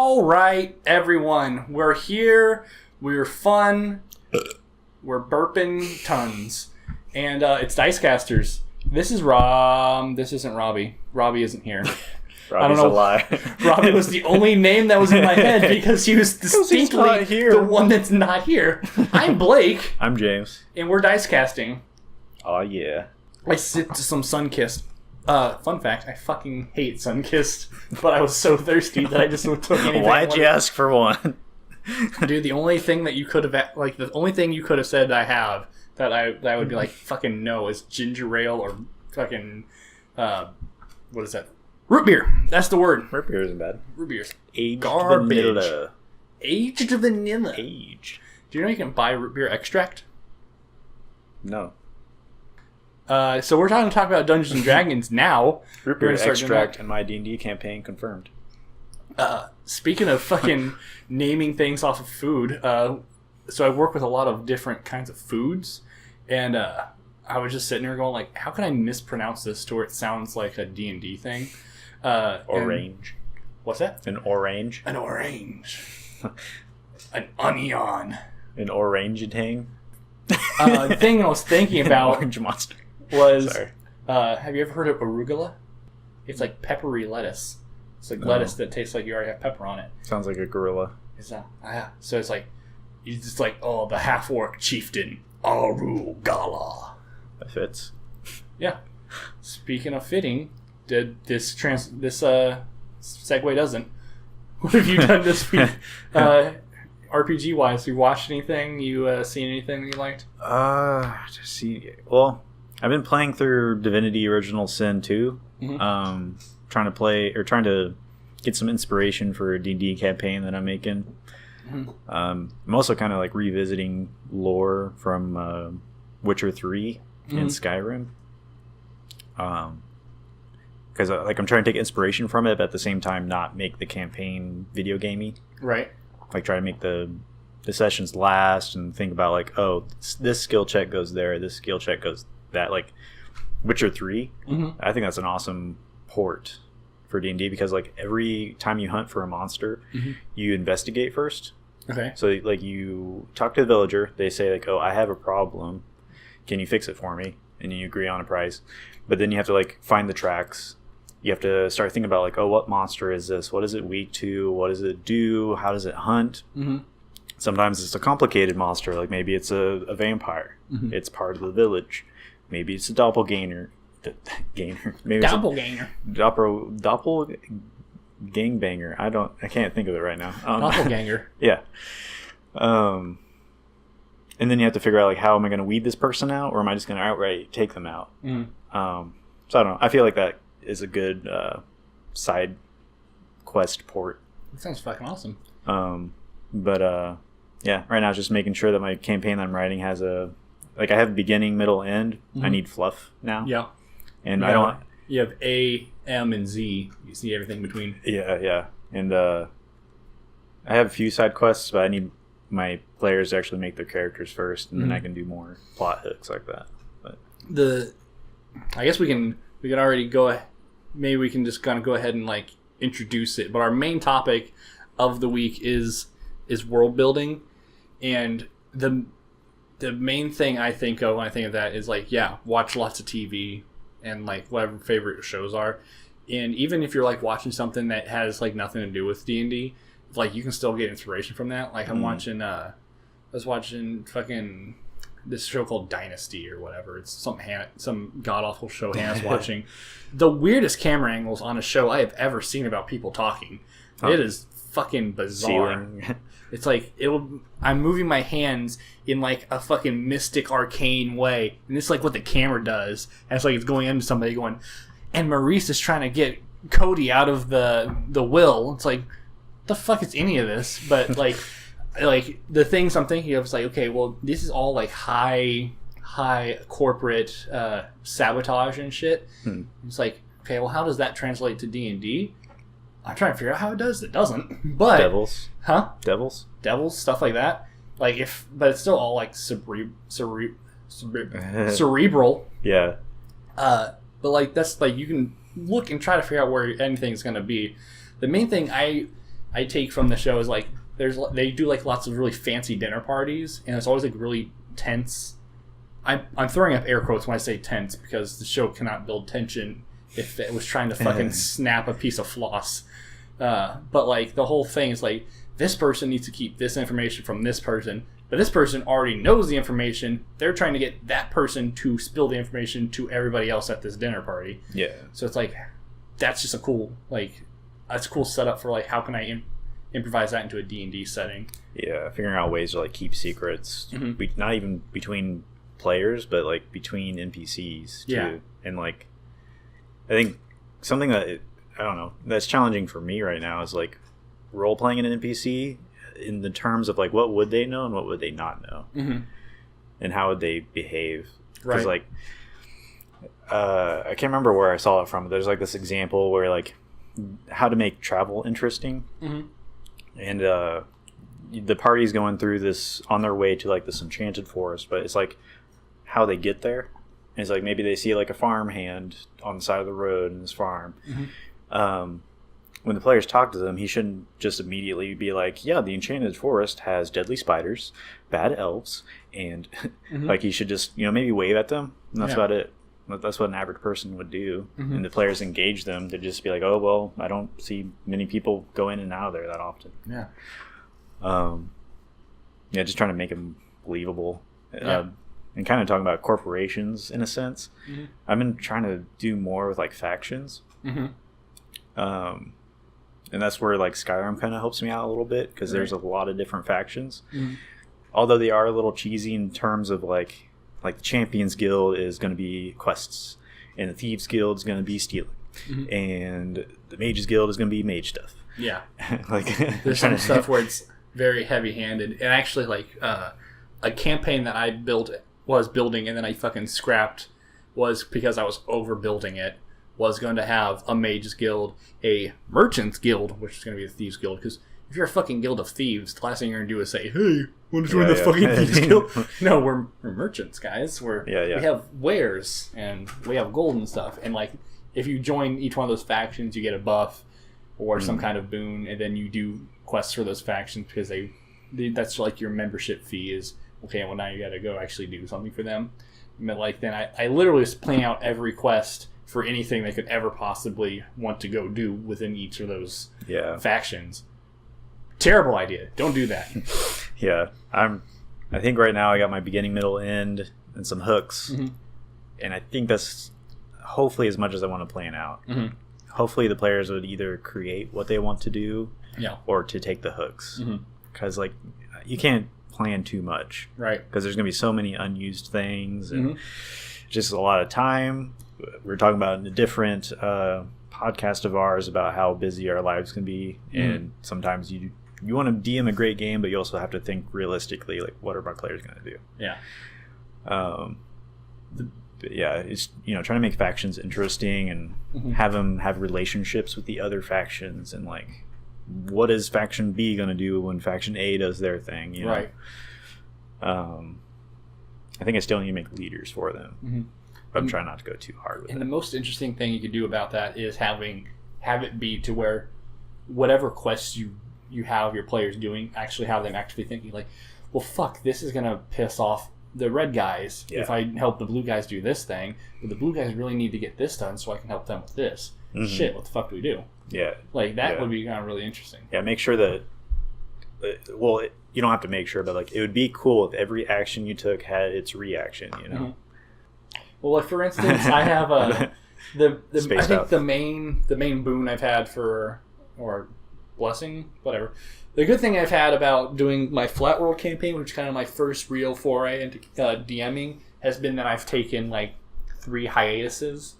All right, everyone. We're here. We're fun. We're burping tons. And it's DiceCasters. This is Rob. This isn't Robbie. Robbie isn't here. Robbie's a lie. Robbie was the only name that was in my head because he was distinctly the one that's not here. I'm Blake. I'm James. And we're Dicecasting. Oh, yeah. I sipped some Sunkist. Fun fact, I fucking hate Sunkist, but I was so thirsty that I just took anything. Why'd you ask for one? Dude, the only thing that you could have, the only thing you could have said I have that I would be like, fucking no, is ginger ale or fucking, what is that? Root beer. That's the word. Root beer isn't bad. Root beer's Aged garbage. vanilla. Aged vanilla. Aged. Do you know you can buy root beer extract? No. So we're trying to talk about Dungeons and Dragons now. Root beer extract in my D&D campaign confirmed. Speaking of fucking naming things off of food, so I work with a lot of different kinds of foods, and I was just sitting there going like, how can I mispronounce this to where it sounds like a D&D thing? Orange. What's that? An orange. An orange. An onion. An orangutan. The thing I was thinking about orange monster. Was, have you ever heard of arugula? It's like peppery lettuce. It's like lettuce that tastes like you already have pepper on it. Sounds like a gorilla. Is that? Yeah. So it's like, it's just like, oh, the half-orc chieftain, arugala. That fits. Yeah. Speaking of fitting, this segue doesn't. What have you done this week? RPG-wise, you watched anything? You seen anything that you liked? Well, I've been playing through Divinity Original Sin 2. Mm-hmm. Trying to get some inspiration for a D&D campaign that I'm making. Mm-hmm. I'm also kind of like revisiting lore from Witcher 3 and Skyrim. Because I'm trying to take inspiration from it, but at the same time not make the campaign video gamey. Right. Like try to make the sessions last and think about like, oh, this skill check goes there, this skill check goes that. Like Witcher 3, I think that's an awesome port for D&D because like every time you hunt for a monster, you investigate first. Okay. So like you talk to the villager, they say like, oh, I have a problem, can you fix it for me? And you agree on a price. But then you have to like find the tracks. You have to start thinking about like, oh, what monster is this? What is it weak to? What does it do? How does it hunt? Sometimes it's a complicated monster. Like maybe it's a vampire. It's part of the village. Maybe it's a doppelganger. Maybe doppelganger. Gangbanger. I can't think of it right now. Doppelganger. Yeah. And then you have to figure out like, how am I going to weed this person out, or am I just going to outright take them out? So I don't know. I feel like that is a good side quest port. That sounds fucking awesome. But yeah, right now just making sure that my campaign that I'm writing has I have beginning, middle, end. I need fluff now. Yeah. And I don't. You have A, M, and Z. You see everything between. Yeah. And I have a few side quests, but I need my players to actually make their characters first, and then I can do more plot hooks like that. But I guess we can already go. Maybe we can just kind of go ahead and like introduce it. But our main topic of the week is world building, and the main thing I think of when I think of that is like, yeah, watch lots of TV and like whatever favorite shows are, and even if you're like watching something that has like nothing to do with D&D, like you can still get inspiration from that. Like I'm watching I was watching fucking this show called Dynasty or whatever. It's some god awful show Hannah's watching. The weirdest camera angles on a show I have ever seen about people talking. It is fucking bizarre. It's like I'm moving my hands in like a fucking mystic arcane way, and it's like what the camera does. And it's like it's going into somebody going, and Maurice is trying to get Cody out of the will. It's like, the fuck is any of this? But like the things I'm thinking of is like, okay, well, this is all like high corporate sabotage and shit. It's like, okay, well, how does that translate to D&D? I'm trying to figure out how it does. It doesn't. But devils, devils, stuff like that. Like but it's still all like cerebral. Yeah. But like that's like you can look and try to figure out where anything's gonna be. The main thing I take from the show is like they do like lots of really fancy dinner parties, and it's always like really tense. I'm throwing up air quotes when I say tense because the show cannot build tension if it was trying to fucking snap a piece of floss. But like the whole thing is like this person needs to keep this information from this person, but this person already knows the information. They're trying to get that person to spill the information to everybody else at this dinner party. Yeah. So it's like that's just a cool setup for like how can I improvise that into a D&D setting. Yeah, figuring out ways to like keep secrets, not even between players, but like between NPCs too. Yeah. And like I think something that I don't know that's challenging for me right now is like role playing an NPC in the terms of like what would they know and what would they not know, and how would they behave. Because like I can't remember where I saw it from, but there's like this example where like how to make travel interesting, and the party's going through this on their way to like this enchanted forest, but it's like how they get there. And it's like maybe they see like a farm hand on the side of the road in this farm. When the players talk to them, he shouldn't just immediately be like, yeah, the enchanted forest has deadly spiders, bad elves, and like he should just, maybe wave at them, and that's about it. That's what an average person would do. And the players engage them to just be like, oh, well, I don't see many people go in and out of there that often. Just trying to make them believable. And kind of talking about corporations in a sense. I've been trying to do more with like factions. And that's where like Skyrim kind of helps me out a little bit because there's a lot of different factions. Although they are a little cheesy in terms of like the Champions Guild is going to be quests, and the Thieves Guild is going to be stealing, and the Mages Guild is going to be mage stuff. Yeah, like there's some stuff where it's very heavy-handed, and actually like a campaign that I was building and then I fucking scrapped was because I was overbuilding it. Was going to have a Mages Guild, a Merchants Guild, which is going to be a Thieves Guild, because if you're a fucking guild of thieves, the last thing you're going to do is say, hey, want to join the fucking Thieves Guild? No, we're merchants, guys. We have wares, and we have gold and stuff. And, like, if you join each one of those factions, you get a buff or some kind of boon, and then you do quests for those factions because that's like your membership fee is, okay, well, now you got to go actually do something for them. But, like, then I literally was playing out every quest for anything they could ever possibly want to go do within each of those factions. Terrible idea. Don't do that. I think right now I got my beginning, middle, end, and some hooks. And I think that's hopefully as much as I want to plan out. Hopefully the players would either create what they want to do or to take the hooks. Because like you can't plan too much. Right. Because there's going to be so many unused things and just a lot of time. We were talking about in a different podcast of ours about how busy our lives can be, and sometimes you want to DM a great game, but you also have to think realistically, like what are my players going to do? It's trying to make factions interesting and have them have relationships with the other factions, and like what is faction B going to do when faction A does their thing? Right. I think I still need to make leaders for them. But I'm trying not to go too hard with it. And the most interesting thing you could do about that is have it be to where whatever quests you have your players doing, actually have them actually thinking like, well, fuck, this is going to piss off the red guys if I help the blue guys do this thing, but the blue guys really need to get this done so I can help them with this. Shit, what the fuck do we do? Like, that would be kind of really interesting. Make sure that, you don't have to make sure, but like it would be cool if every action you took had its reaction, Well, like for instance, I have I think the main boon I've had or blessing, whatever. The good thing I've had about doing my Flat World campaign, which is kind of my first real foray into DMing, has been that I've taken like 3 hiatuses.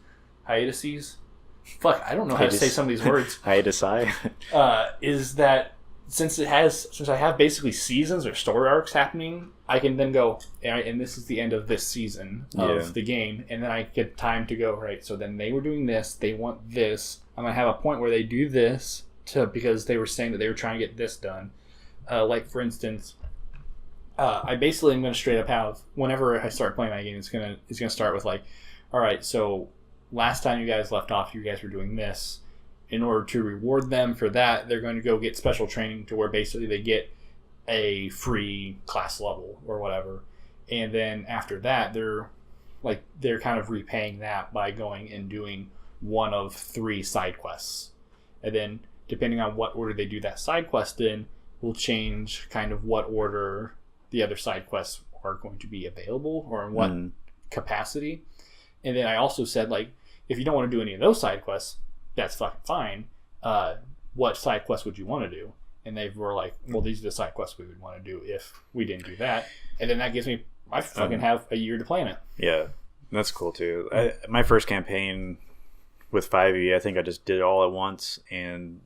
Fuck, I don't know how to say some of these words. Hiatusi. Is that since I have basically seasons or story arcs happening, I can then go, and this is the end of this season of the game, and then I get time to go, right, so then they were doing this, they want this, I'm going to have a point where they do this, because they were saying that they were trying to get this done. Like, for instance, I basically am going to straight up have, whenever I start playing my game, it's going to start with like, alright, so last time you guys left off, you guys were doing this, in order to reward them for that, they're going to go get special training to where basically they get a free class level or whatever. And then after that, they're kind of repaying that by going and doing one of 3 side quests. And then depending on what order they do that side quest in, will change kind of what order the other side quests are going to be available or in what capacity. And then I also said, like, if you don't want to do any of those side quests, that's fucking fine. What side quests would you want to do? And they were like, well, these are the side quests we would want to do if we didn't do that. And then that gives me, I fucking have a year to plan it. Yeah, that's cool too. My first campaign with 5e, I think I just did it all at once, and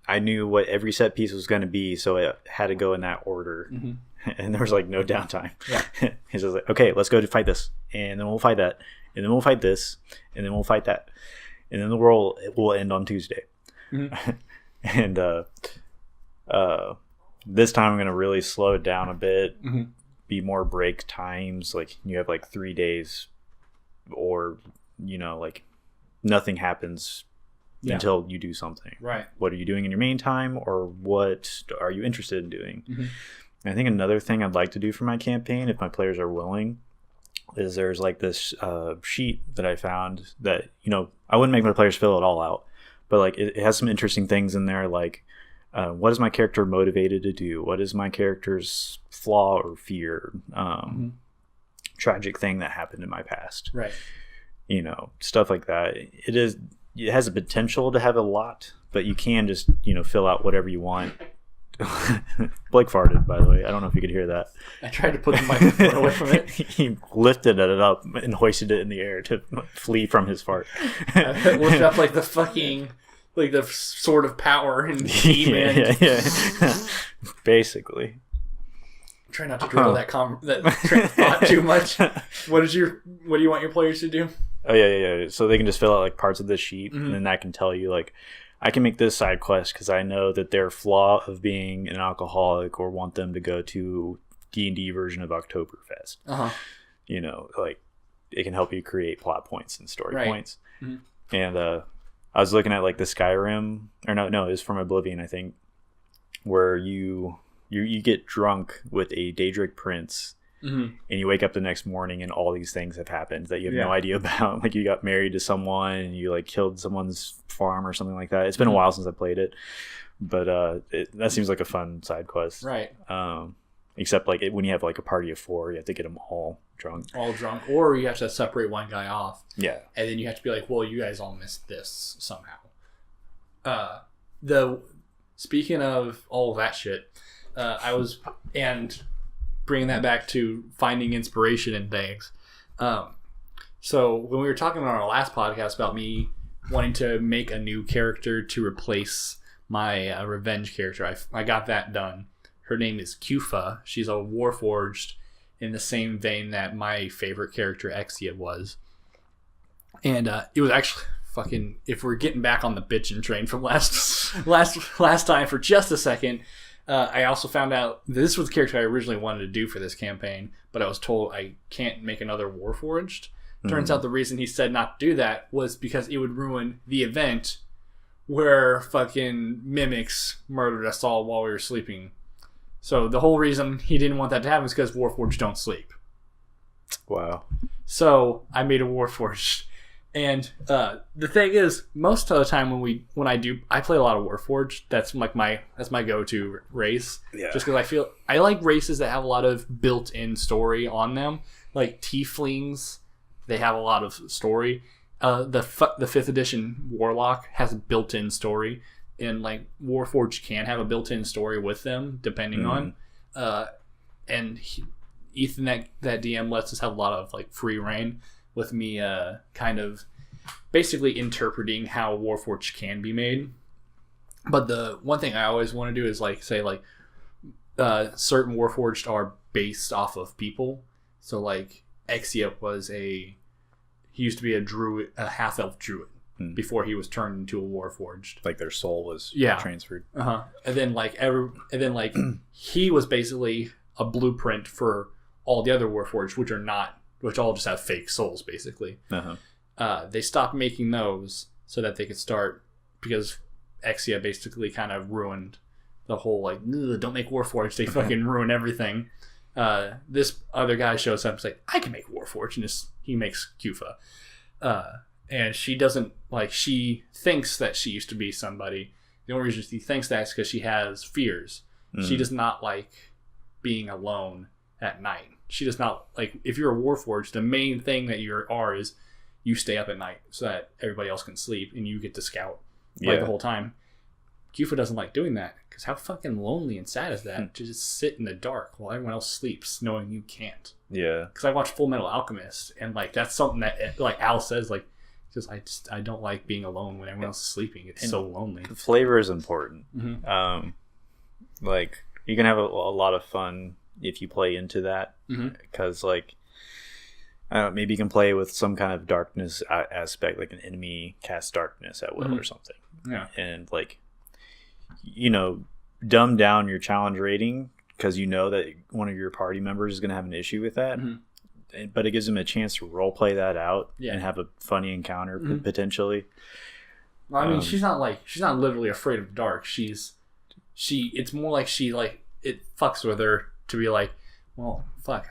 I knew what every set piece was going to be, so it had to go in that order. Mm-hmm. And there was like no downtime. Yeah. He's just like, okay, let's go to fight this, and then we'll fight that, and then we'll fight this, and then we'll fight that, and then the world will end on Tuesday. Mm-hmm. And this time I'm going to really slow it down a bit, be more break times. Like you have like 3 days, or like nothing happens until you do something. Right. What are you doing in your main time, or what are you interested in doing? Mm-hmm. I think another thing I'd like to do for my campaign, if my players are willing, is there's like this sheet that I found that, I wouldn't make my players fill it all out, but like it has some interesting things in there, like what is my character motivated to do? What is my character's flaw or fear? Tragic thing that happened in my past. Right. Stuff like that. It has a potential to have a lot, but you can just, fill out whatever you want. Blake farted, by the way. I don't know if you could hear that. I tried to put the microphone away from it. He lifted it up and hoisted it in the air to flee from his fart. It lifted up like the fucking, like the sword of power in He-Man. Yeah. Basically. Try not to drill that train of thought too much. What do you want your players to do? Oh yeah. So they can just fill out like parts of the sheet, and then that can tell you like, I can make this side quest because I know that their flaw of being an alcoholic, or want them to go to D&D version of Oktoberfest. Like it can help you create plot points and story points. Mm-hmm. And I was looking at like the Skyrim, or no, it's from Oblivion, I think, where you get drunk with a Daedric prince. Mm-hmm. And you wake up the next morning and all these things have happened that you have no idea about. Like you got married to someone, and you like killed someone's farm or something like that. It's been a while since I played it, but that seems like a fun side quest. Right. Except like when you have like a party of 4, you have to get them all drunk. Or you have to separate one guy off. Yeah. And then you have to be like, well, you guys all missed this somehow. Speaking of all of that shit, bringing that back to finding inspiration in things. So when we were talking on our last podcast about me wanting to make a new character to replace my revenge character, I got that done. Her name is Kufa. She's a Warforged in the same vein that my favorite character Exia was. And it was actually fucking, if we're getting back on the bitchin' train from last time for just a second, I also found out this was the character I originally wanted to do for this campaign, but I was told I can't make another Warforged. Turns out the reason he said not to do that was because it would ruin the event where fucking mimics murdered us all while we were sleeping. So the whole reason he didn't want that to happen is because Warforged don't sleep. Wow. So I made a Warforged. And the thing is, most of the time when I play a lot of Warforged. That's like my go-to race. Yeah. Just because I like races that have a lot of built-in story on them. Like Tieflings, they have a lot of story. The 5th edition Warlock has a built-in story, and like Warforged can have a built-in story with them depending on. Ethan, that DM lets us have a lot of like free reign with me kind of basically interpreting how Warforged can be made. But the one thing I always want to do is like say like certain Warforged are based off of people. So like Exia he used to be a druid, a half-elf druid before he was turned into a Warforged. Like their soul was transferred. And then like he was basically a blueprint for all the other Warforged, which all just have fake souls, basically. They stopped making those so that they could start because Exia basically kind of ruined the whole like don't make Warforged. They fucking ruin everything. This other guy shows up. He's like, I can make Warforged, and he makes Kufa. And she doesn't like. She thinks that she used to be somebody. The only reason she thinks that is because she has fears. She does not like being alone at night. She does not like. If you're a Warforged, the main thing that you are is you stay up at night so that everybody else can sleep and you get to scout like the whole time. Kufa doesn't like doing that because how fucking lonely and sad is that to just sit in the dark while everyone else sleeps, knowing you can't. Yeah. Because I watched Full Metal Alchemist, and like that's something that like Al says, like, just I don't like being alone when everyone else is sleeping. It's so lonely. Flavor is important. Like you can have a lot of fun if you play into that, because like maybe you can play with some kind of darkness aspect, like an enemy cast darkness at will or something. Yeah, and like, you know, dumb down your challenge rating because you know that one of your party members is going to have an issue with that. But it gives them a chance to role play that out and have a funny encounter potentially. Well, I mean, she's not literally afraid of the dark. It's more like it fucks with her to be like, well, fuck,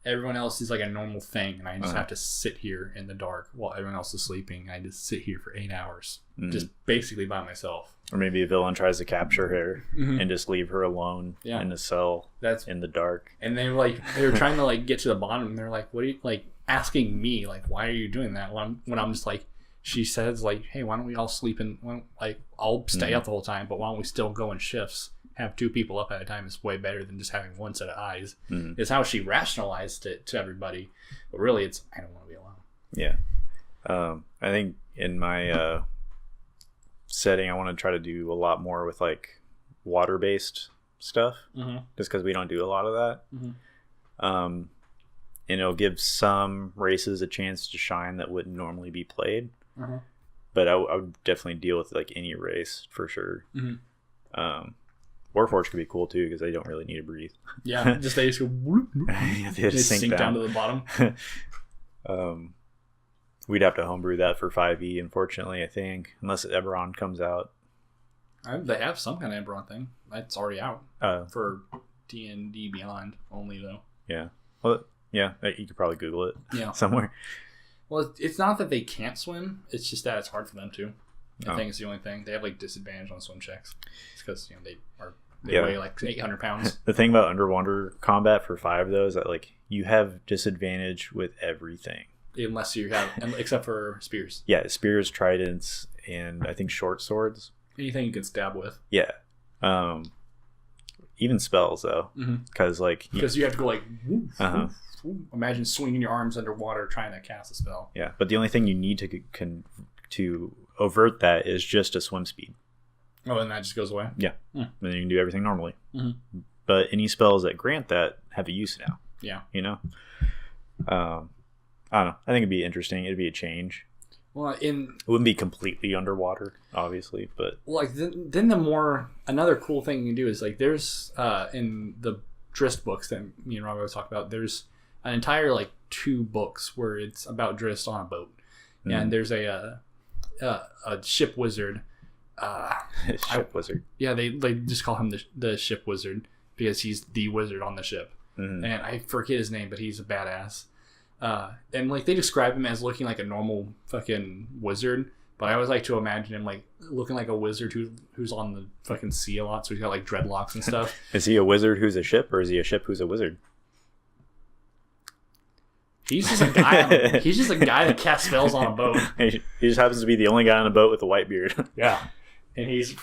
everyone else is like a normal thing, and I just have to sit here in the dark while everyone else is sleeping. I just sit here for 8 hours, just basically by myself. Or maybe a villain tries to capture her and just leave her alone in a cell in the dark. And they were trying to like get to the bottom, and they're like, what are you like asking me? Like, why are you doing that? When I'm just like, she says like, hey, why don't we all sleep in, like, I'll stay up the whole time, but why don't we still go in shifts? Have 2 people up at a time is way better than just having one set of eyes. It's how she rationalized it to everybody. But really, it's, I don't want to be alone. Yeah. I think in my setting, I want to try to do a lot more with like water-based stuff, just because we don't do a lot of that. And it'll give some races a chance to shine that wouldn't normally be played. But I would definitely deal with like any race for sure. Warforged could be cool too because they don't really need to breathe. Yeah, they just go whoop, whoop. They sink down to the bottom. We'd have to homebrew that for 5e, unfortunately, I think, unless Eberron comes out. They have some kind of Eberron thing. That's already out for D&D Beyond only, though. Yeah. Well, yeah, you could probably Google it somewhere. Well, it's not that they can't swim. It's just that it's hard for them to. I think it's the only thing. They have like disadvantage on swim checks. It's because they weigh like 800 pounds. The thing about underwater combat for 5 though is that like you have disadvantage with everything. Unless you have, except for spears. Yeah, spears, tridents, and I think short swords. Anything you can stab with. Yeah. Even spells though, because you have to go like. Woof, woof, woof. Imagine swinging your arms underwater trying to cast a spell. Yeah, but the only thing you need to avert that is just a swim speed. Oh, and that just goes away? Yeah. Then you can do everything normally. But any spells that grant that have a use now. Yeah. You know? I don't know. I think it'd be interesting. It'd be a change. Well, it wouldn't be completely underwater, obviously, but like then another cool thing you can do is like there's in the Drizzt books that me and Rob always talk about. There's an entire like 2 books where it's about Drizzt on a boat, and there's a ship wizard. Wizard. Yeah, they just call him the ship wizard because he's the wizard on the ship, and I forget his name, but he's a badass. And like they describe him as looking like a normal fucking wizard, but I always like to imagine him like looking like a wizard who's on the fucking sea a lot, so he's got like dreadlocks and stuff. Is he a wizard who's a ship, or is he a ship who's a wizard? He's just a guy. He's just a guy that casts spells on a boat. He just happens to be the only guy on a boat with a white beard. Yeah, and he's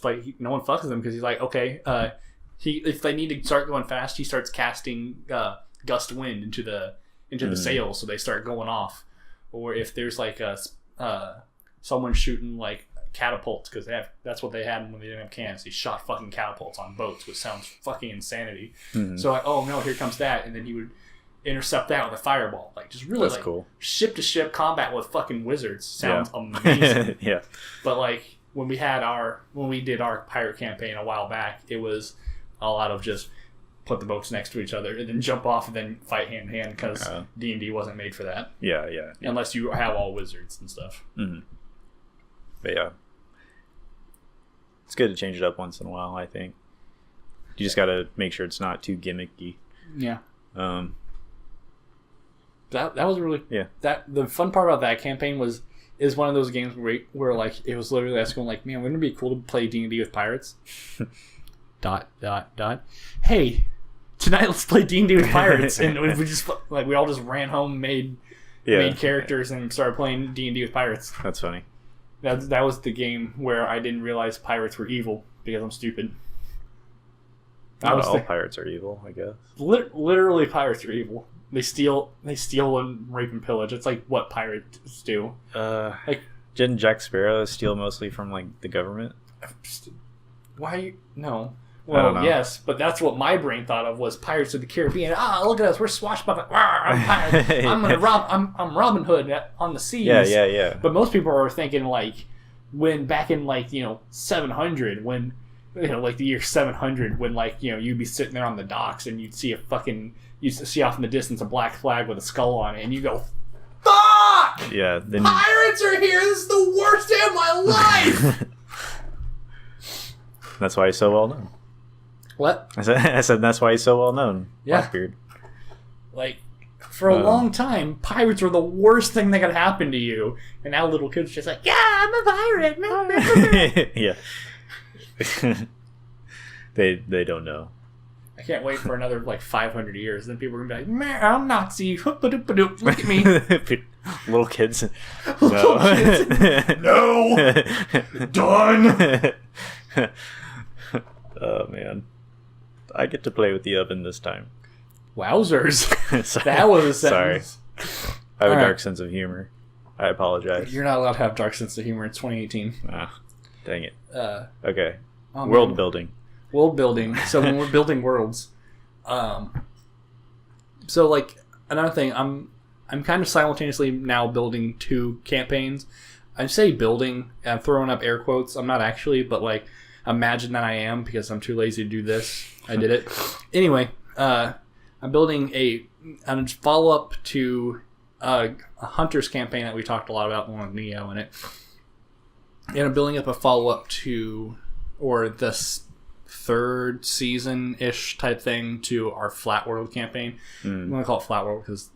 like no one fucks with him because he's like, okay, if they need to start going fast, he starts casting gust wind into the sails, so they start going off. Or if there's like someone shooting like catapults, because that's what they had when they didn't have cannons. They shot fucking catapults on boats, which sounds fucking insanity. So like, oh no, here comes that, and then he would intercept that with a fireball. Like just really cool. Ship to ship combat with fucking wizards sounds amazing. Yeah. But like when we did our pirate campaign a while back, it was a lot of just put the boats next to each other and then jump off and then fight hand in hand because D&D wasn't made for that. Yeah. Unless you have all wizards and stuff. But yeah, it's good to change it up once in a while. I think you just got to make sure it's not too gimmicky. Yeah. That was really the fun part about that campaign is one of those games where like it was literally us going like, man, wouldn't it be cool to play D&D with pirates? ... Hey, tonight let's play D&D with pirates, and we just like we all just ran home, made characters, and started playing D&D with pirates. That's funny. That was the game where I didn't realize pirates were evil because I'm stupid. Not all pirates are evil, I guess. Literally, pirates are evil. They steal and rape and pillage. It's like what pirates do. Like, didn't Jack Sparrow steal mostly from like the government? Why? No. Well, yes, but that's what my brain thought of was Pirates of the Caribbean. Look at us, we're swashbuckling. I'm pirate. I'm gonna rob. I'm Robin Hood on the seas. Yeah. But most people are thinking like when back in like 700 when like the year 700 when like you'd be sitting there on the docks and you'd see you'd see off in the distance a black flag with a skull on it and you go, fuck! Yeah. Then pirates are here. This is the worst day of my life. That's why he's so well known. What? I said that's why he's so well known. Yeah. Blackbeard. Like, for a long time, pirates were the worst thing that could happen to you. And now little kids are just like, yeah, I'm a pirate. Yeah. They don't know. I can't wait for another, 500 years. Then people are going to be like, man, I'm Nazi. Look at me. Little kids. Little kids. No. Done. Oh, man. I get to play with the oven this time. Wowzers. That was a sentence. Sorry. I have a dark sense of humor. I apologize. You're not allowed to have dark sense of humor. It's 2018. Dang it. Okay. Oh, world building. World building. So when we're building worlds, so another thing, I'm kind of simultaneously now building 2 campaigns. I say building. I'm throwing up air quotes. I'm not actually, but imagine that I am because I'm too lazy to do this. I did it. Anyway, I'm building a follow-up to a Hunter's campaign that we talked a lot about, the one with Neo in it. And I'm building up a follow-up to, or this 3rd season-ish type thing to our Flat World campaign. I'm going to call it Flat World because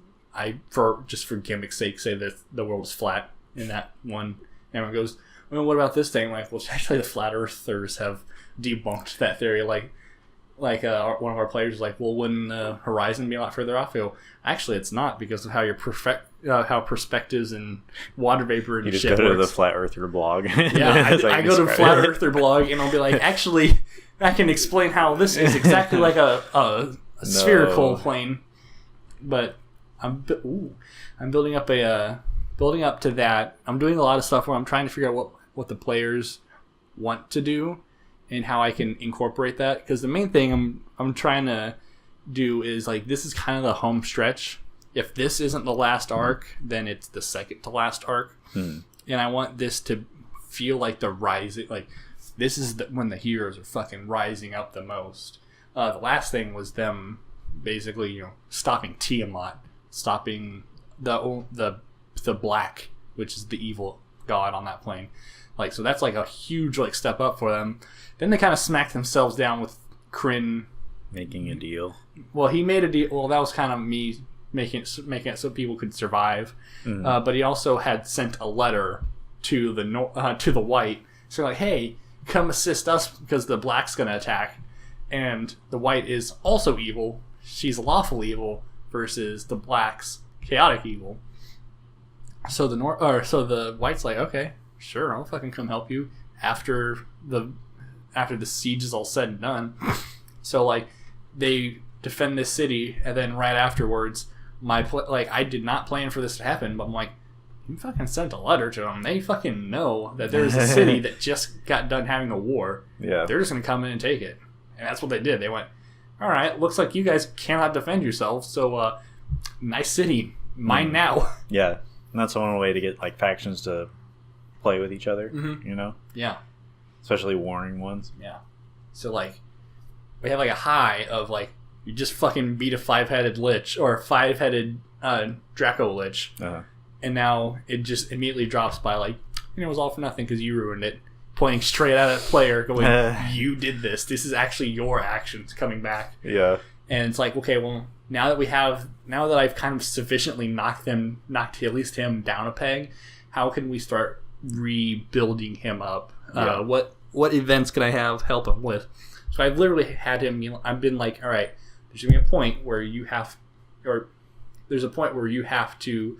for gimmick's sake, say that the world is flat in that one. And everyone goes, well, what about this thing? Well, actually, the flat earthers have debunked that theory. One of our players is like, well, wouldn't the horizon be a lot further off? I go, actually, it's not because of how your how perspectives and water vapor and shit shit works. You just go to works. the Flat Earther blog. Yeah, I go to the Flat Earther blog and I'll be like, actually, I can explain how this is exactly like a spherical plane. But I'm building up to that. I'm doing a lot of stuff where I'm trying to figure out what the players want to do and how I can incorporate that. Because the main thing I'm trying to do is this is kind of the home stretch. If this isn't the last arc, then it's the second to last arc. And I want this to feel like the rising. This is when the heroes are fucking rising up the most. The last thing was them basically, stopping Tiamat, stopping the Black, which is the evil god on that plane. So that's a huge step up for them. Then they kind of smacked themselves down with Kryn making a deal. Well, he made a deal. Well, that was kind of me making it so people could survive. But he also had sent a letter to the White, so hey, come assist us because the Black's gonna attack, and the White is also evil. She's lawful evil versus the Black's chaotic evil. So the White's like, okay, sure, I'll fucking come help you after the siege is all said and done. So they defend this city, and then right afterwards, I did not plan for this to happen, but I'm like, you fucking sent a letter to them. They fucking know that there's a city that just got done having a war. Yeah, they're just gonna come in and take it, and that's what they did. They went, all right, looks like you guys cannot defend yourselves, so nice city, mine now. Yeah. And that's one way to get factions to play with each other, Yeah. Especially warring ones. Yeah. So we have a high of you just fucking beat a 5-headed lich or a 5-headed Draco lich, and now it just immediately drops by and it was all for nothing because you ruined it. Pointing straight at a player, going, "You did this. This is actually your actions coming back." Yeah. And it's like, okay, well, now that I've kind of sufficiently knocked at least him down a peg, how can we start rebuilding him up? Yeah. What events can I help him with? So I've literally had him. I've been like, all right, there's gonna be a point where you have to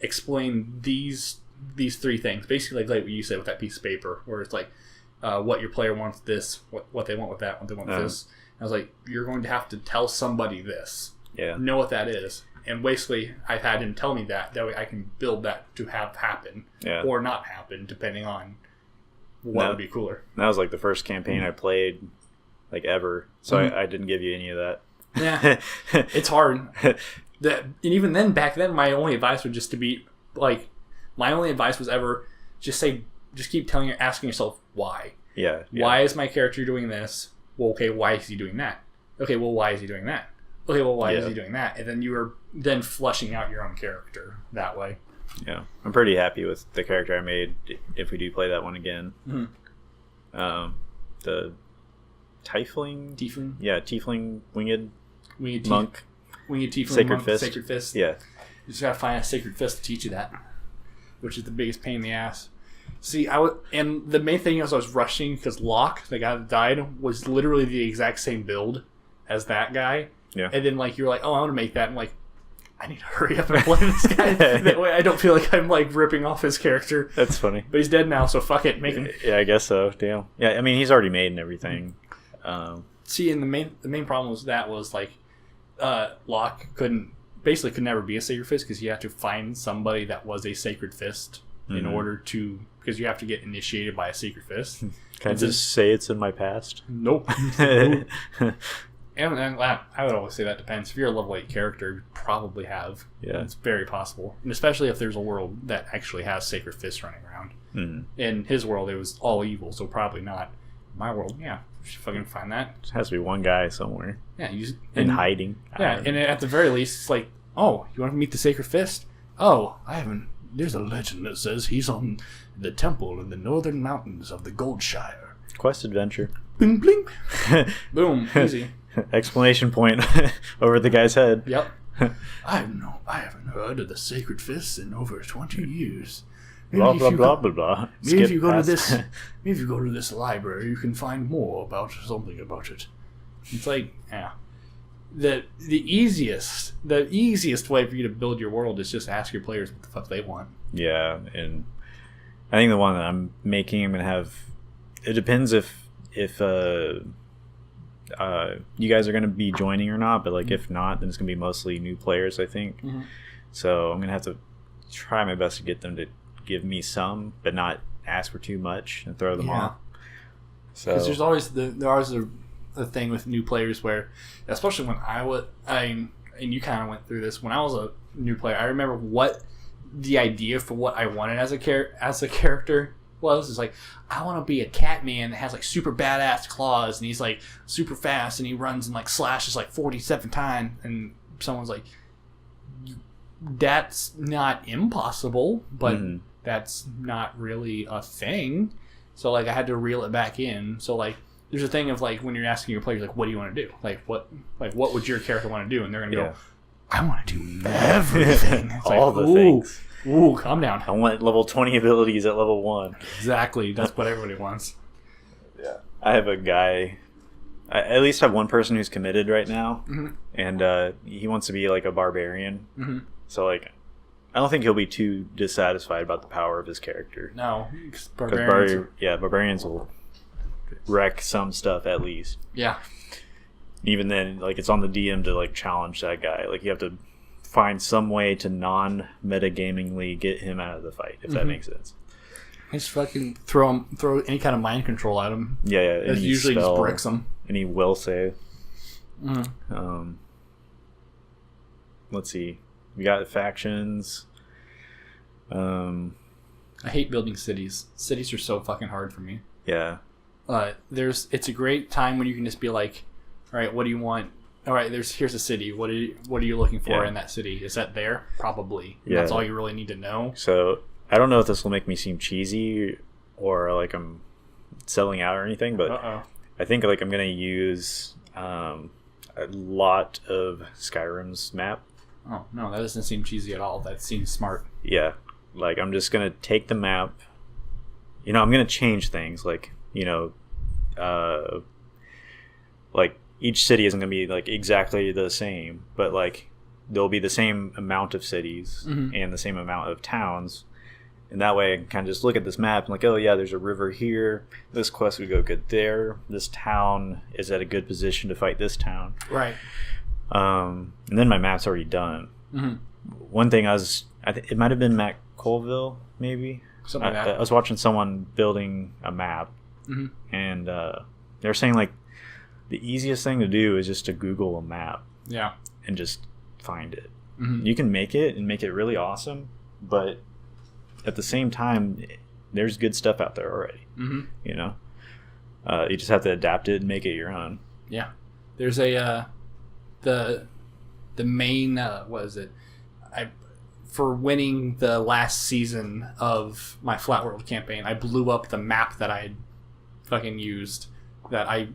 explain these three things, basically like what you said with that piece of paper, where it's like what your player wants, this, what they want with that, what they want with this. And I was like, you're going to have to tell somebody this. Yeah. Know what that is. And basically, I've had him tell me that way I can build that to have happen or not happen, depending on what would be cooler. That was like the first campaign I played, like ever. So I didn't give you any of that. Yeah, it's hard. And even then, back then, my only advice would just to be like, my only advice was ever just keep asking yourself why. Yeah. Why is my character doing this? Well, okay, why is he doing that? Okay, well, why is he doing that? Okay, well, why is he doing that? And then you are then flushing out your own character that way. Yeah, I'm pretty happy with the character I made. If we do play that one again, the tiefling, yeah, tiefling winged monk, winged tiefling sacred monk, fist, sacred fist. Yeah, you just gotta find a sacred fist to teach you that, which is the biggest pain in the ass. See, and the main thing is I was rushing because Locke, the guy that died, was literally the exact same build as that guy. Yeah, and then like you're like, oh, I want to make that. I'm like, I need to hurry up and play this guy. That way I don't feel like I'm like ripping off his character. That's funny. But he's dead now, so fuck it, make him. Yeah, I guess so. Damn. Yeah, I mean he's already made and everything. See, and the main problem was like, Locke could never be a sacred fist because you have to find somebody that was a sacred fist in order to, because you have to get initiated by a sacred fist. Can I just say it's in my past? Nope. And I would always say that depends. If you're a level 8 character, you probably have. Yeah. It's very possible. And especially if there's a world that actually has sacred fists running around. In his world, it was all evil, so probably not. In my world, yeah. You should fucking find that. There has to be one guy somewhere. Yeah. In hiding. Yeah, and at the very least, it's like, oh, you want to meet the sacred fist? Oh, I haven't. There's a legend that says he's on the temple in the northern mountains of the Goldshire. Quest adventure. Bling, bling. Boom. Easy. Exclamation point over the guy's head. Yep. I haven't heard of the sacred fists in over 20 years. Blah blah blah blah blah. Maybe if you go to this library, you can find more about something about it. It's like, yeah. The easiest way for you to build your world is just ask your players what the fuck they want. Yeah, and I think the one that I'm making, I'm gonna have. It depends if you guys are going to be joining or not, but like if not, then it's going to be mostly new players, I think. So I'm going to have to try my best to get them to give me some, but not ask for too much and throw them off. So because there's always the thing with new players where, especially when and you kind of went through this when I was a new player, I remember what the idea for what I wanted as a character was. It's like, I want to be a cat man that has like super badass claws and he's like super fast and he runs and like slashes like 47 times, and someone's like, that's not impossible, but that's not really a thing. So like I had to reel it back in. So like there's a thing of like when you're asking your players like, what do you want to do, like what would your character want to do, and they're gonna go, I want to do everything. It's all like, the things. Ooh, calm down. I want level 20 abilities at level 1. Exactly. That's what everybody wants. Yeah. I have a guy. I at least have one person who's committed right now. And he wants to be like a barbarian. So like, I don't think he'll be too dissatisfied about the power of his character. No. Because barbarians will wreck some stuff at least. Yeah. Even then, like it's on the DM to like challenge that guy. Like you have to find some way to non-metagamingly get him out of the fight, if that makes sense. Just fucking throw any kind of mind control at him. Yeah. It usually just bricks him. Any will save. Let's see. We got the factions. I hate building cities. Cities are so fucking hard for me. Yeah. It's a great time when you can just be like, all right, what do you want? All right, here's a city. What are you looking for in that city? Is that there? Probably. Yeah. That's all you really need to know. So I don't know if this will make me seem cheesy or like I'm selling out or anything, but I think like I'm gonna use a lot of Skyrim's map. Oh no, that doesn't seem cheesy at all. That seems smart. Yeah, like I'm just gonna take the map. You know, I'm gonna change things. Like, you know, like each city isn't gonna be like exactly the same, but like there'll be the same amount of cities and the same amount of towns. And that way I can kind of just look at this map and like, oh yeah, there's a river here. This quest would go good there. This town is at a good position to fight this town. Right. And then my map's already done. One thing it might have been Matt Colville, maybe. Something like that. I was watching someone building a map, and they're saying like the easiest thing to do is just to Google a map. Yeah. And just find it. You can make it and make it really awesome, but at the same time, there's good stuff out there already. You know, you just have to adapt it and make it your own. Yeah, there's a the main what is it? For winning the last season of my Flat World campaign, I blew up the map that I had fucking used that I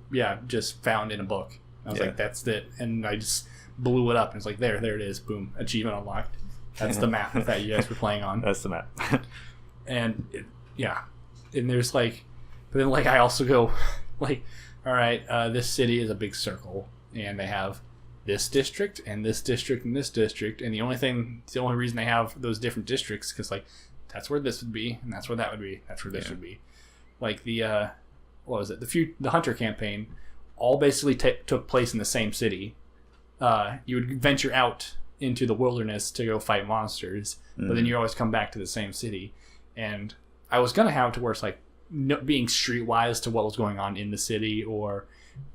just found in a book. I was like, that's it, and I just blew it up and it's like there it is, boom, achievement unlocked. That's the map that you guys were playing on. That's the map. And and there's like, but then like I also go like, all right, this city is a big circle and they have this district and this district and this district, and the only reason they have those different districts because like that's where this would be and that's where that would be, that's where this would be. Like the what was it, the Hunter campaign all basically took place in the same city. You would venture out into the wilderness to go fight monsters, but then you always come back to the same city. And I was gonna have it to where it's like being streetwise to what was going on in the city, or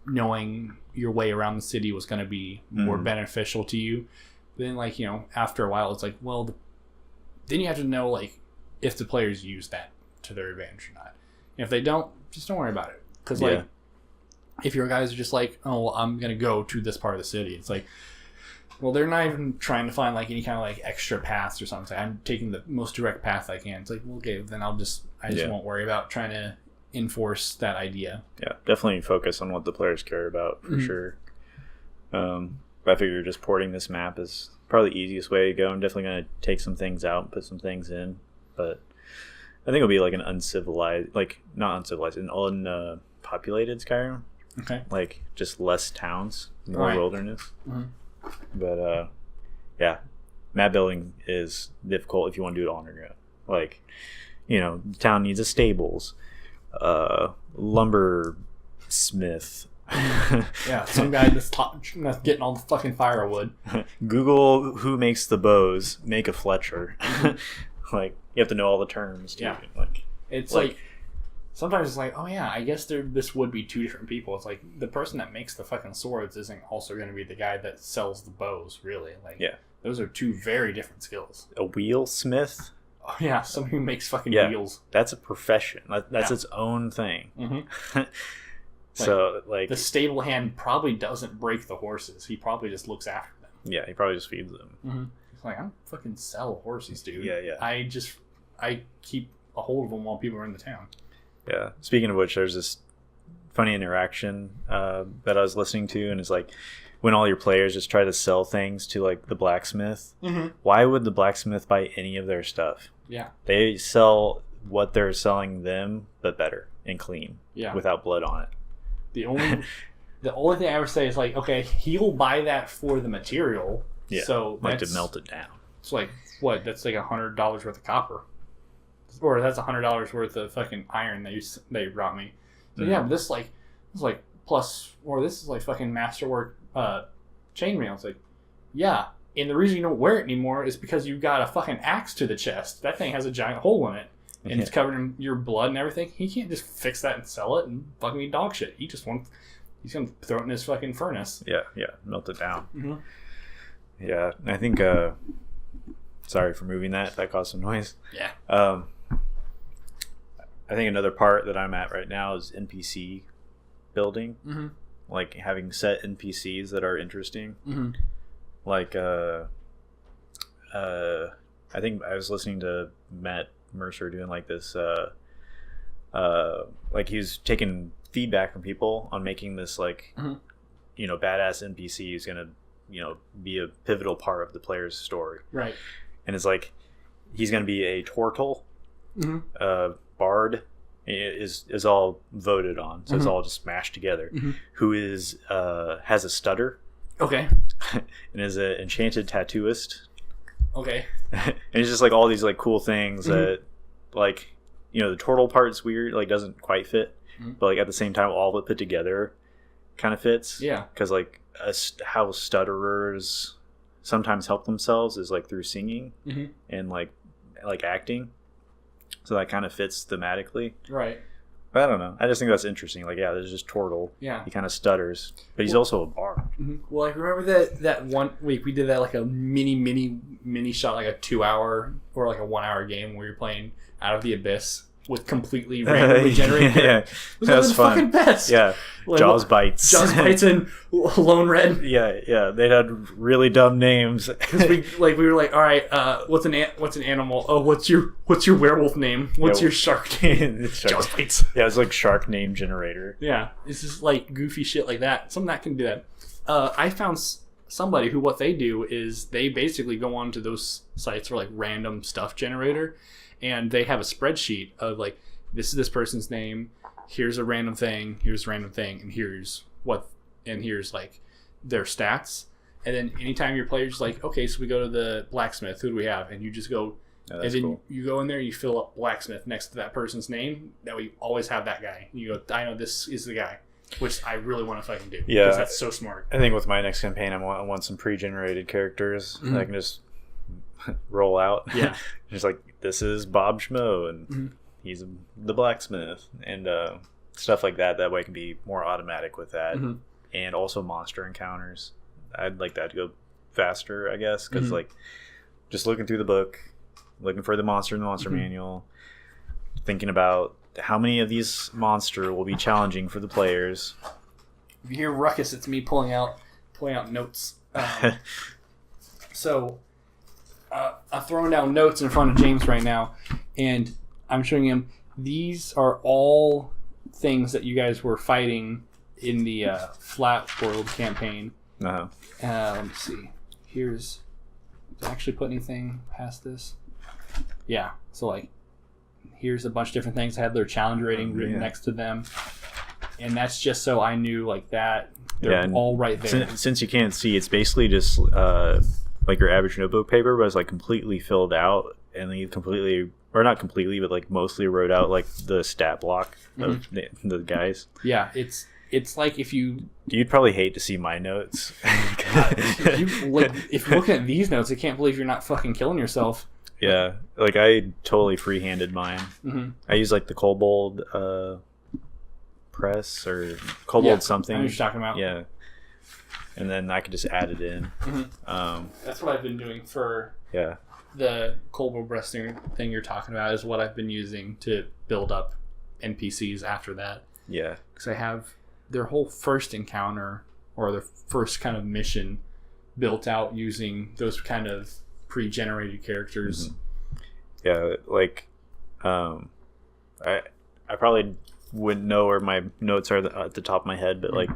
knowing your way around the city was gonna be more beneficial to you. But then like, you know, after a while it's like, well, then you have to know like if the players use that to their advantage or not. And if they don't, just don't worry about it, because like if your guys are just like, oh, well, I'm gonna go to this part of the city, it's like, well, they're not even trying to find like any kind of like extra paths or something. I'm taking the most direct path I can. It's like, well, okay, then I just won't worry about trying to enforce that idea. Yeah, definitely focus on what the players care about for sure. But I figure just porting this map is probably the easiest way to go. I'm definitely going to take some things out and put some things in, but I think it'll be like an uncivilized, like not uncivilized, an unpopulated Skyrim. Okay. Like just less towns, more wilderness. But map building is difficult if you want to do it on your own. Like, you know, the town needs a stables, lumber smith. Some guy that's getting all the fucking firewood. Google who makes the bows, make a Fletcher. Like, you have to know all the terms too. Yeah. Like, it's like sometimes it's like, oh yeah, I guess this would be two different people. It's like the person that makes the fucking swords isn't also going to be the guy that sells the bows, really. Like, those are two very different skills. A wheelsmith? Oh yeah, someone who makes fucking wheels. That's a profession. That's its own thing. So, like, the stable hand probably doesn't break the horses. He probably just looks after them. Yeah, he probably just feeds them. He's like, I don't fucking sell horses, dude. Yeah. I keep a hold of them while people are in the town. Yeah. Speaking of which, there's this funny interaction that I was listening to, and it's like when all your players just try to sell things to like the blacksmith. Why would the blacksmith buy any of their stuff? Yeah. They sell what they're selling them, but better and clean. Yeah. Without blood on it. The only thing I ever say is like, okay, he'll buy that for the material. Yeah. So like to melt it down. It's like what? That's like $100 worth of copper. Or that's $100 worth of fucking iron that they brought me. So yeah, but this is like plus, or this is like fucking masterwork chainmail. It's like, yeah, and the reason you don't wear it anymore is because you got a fucking axe to the chest. That thing has a giant hole in it, and it's covered in your blood and everything. He can't just fix that and sell it and fucking eat dog shit. He's gonna throw it in his fucking furnace. Yeah, melt it down. Yeah, I think. Sorry for moving that. That caused some noise. Yeah. I think another part that I'm at right now is NPC building. Like having set NPCs that are interesting. Like, I think I was listening to Matt Mercer doing like this like he was taking feedback from people on making this like badass NPC who's gonna be a pivotal part of the player's story, right? And it's like he's gonna be a turtle, bard is all voted on, so it's all just smashed together, who is has a stutter, okay, and is an enchanted tattooist, okay. And it's just like all these like cool things that like the turtle part's weird, like doesn't quite fit, but like at the same time all of it put together kind of fits. Yeah, because like how stutterers sometimes help themselves is like through singing and like acting, so that kind of fits thematically, right? But I don't know, I just think that's interesting. Like, yeah, there's just turtle, he kind of stutters, but he's also a bard. Well, I remember that one week we did that like a mini shot, like a 2-hour or like a 1-hour game where you're playing Out of the Abyss with completely randomly generated. Yeah, it was fun. Fucking best. Yeah, like, Jaws bites and Lone Red. Yeah, they had really dumb names. Because we were like, all right, what's an animal? Oh, what's your werewolf name? What's your shark name? Jaws bites. Yeah, it's like shark name generator. Yeah, it's just like goofy shit like that. Something that can do that. I found somebody who what they do is they basically go onto those sites for like random stuff generator. And they have a spreadsheet of like, this is this person's name, here's a random thing, here's a random thing, and here's like their stats. And then anytime your player's like, okay, so we go to the blacksmith, who do we have? And you just go, and then cool. You go in there, you fill up blacksmith next to that person's name. That we always have that guy. You go, I know this is the guy, which I really want to fucking do. Yeah, because that's so smart. I think with my next campaign, I want some pre-generated characters that I can just roll out. Yeah, just like, this is Bob Schmo, and he's the blacksmith, and stuff like that. That way it can be more automatic with that. And also monster encounters. I'd like that to go faster, I guess, because like just looking through the book, looking for the monster in the monster manual, thinking about how many of these monster will be challenging for the players. If you hear ruckus, it's me pulling out notes. So I'm throwing down notes in front of James right now, and I'm showing him these are all things that you guys were fighting in the Flat World campaign. Let me see. Did I actually put anything past this? Yeah. So like, here's a bunch of different things that had their challenge rating written next to them, and that's just so I knew like that they're all right there. Since you can't see, it's basically just like your average notebook paper, but it's like completely filled out, and then you completely, or not completely, but like mostly wrote out like the stat block of the guys. Yeah, it's like if you'd probably hate to see my notes. If you're looking at these notes, I can't believe you're not fucking killing yourself. Yeah, like I totally free-handed mine. I use like the Kobold press or Kobold something. I know what you're talking about. Yeah. And then I could just add it in. That's what I've been doing for the Kobold breast thing you're talking about is what I've been using to build up NPCs after that. Yeah. Because I have their whole first encounter or their first kind of mission built out using those kind of pre-generated characters. Yeah, like I probably wouldn't know where my notes are at the top of my head, but like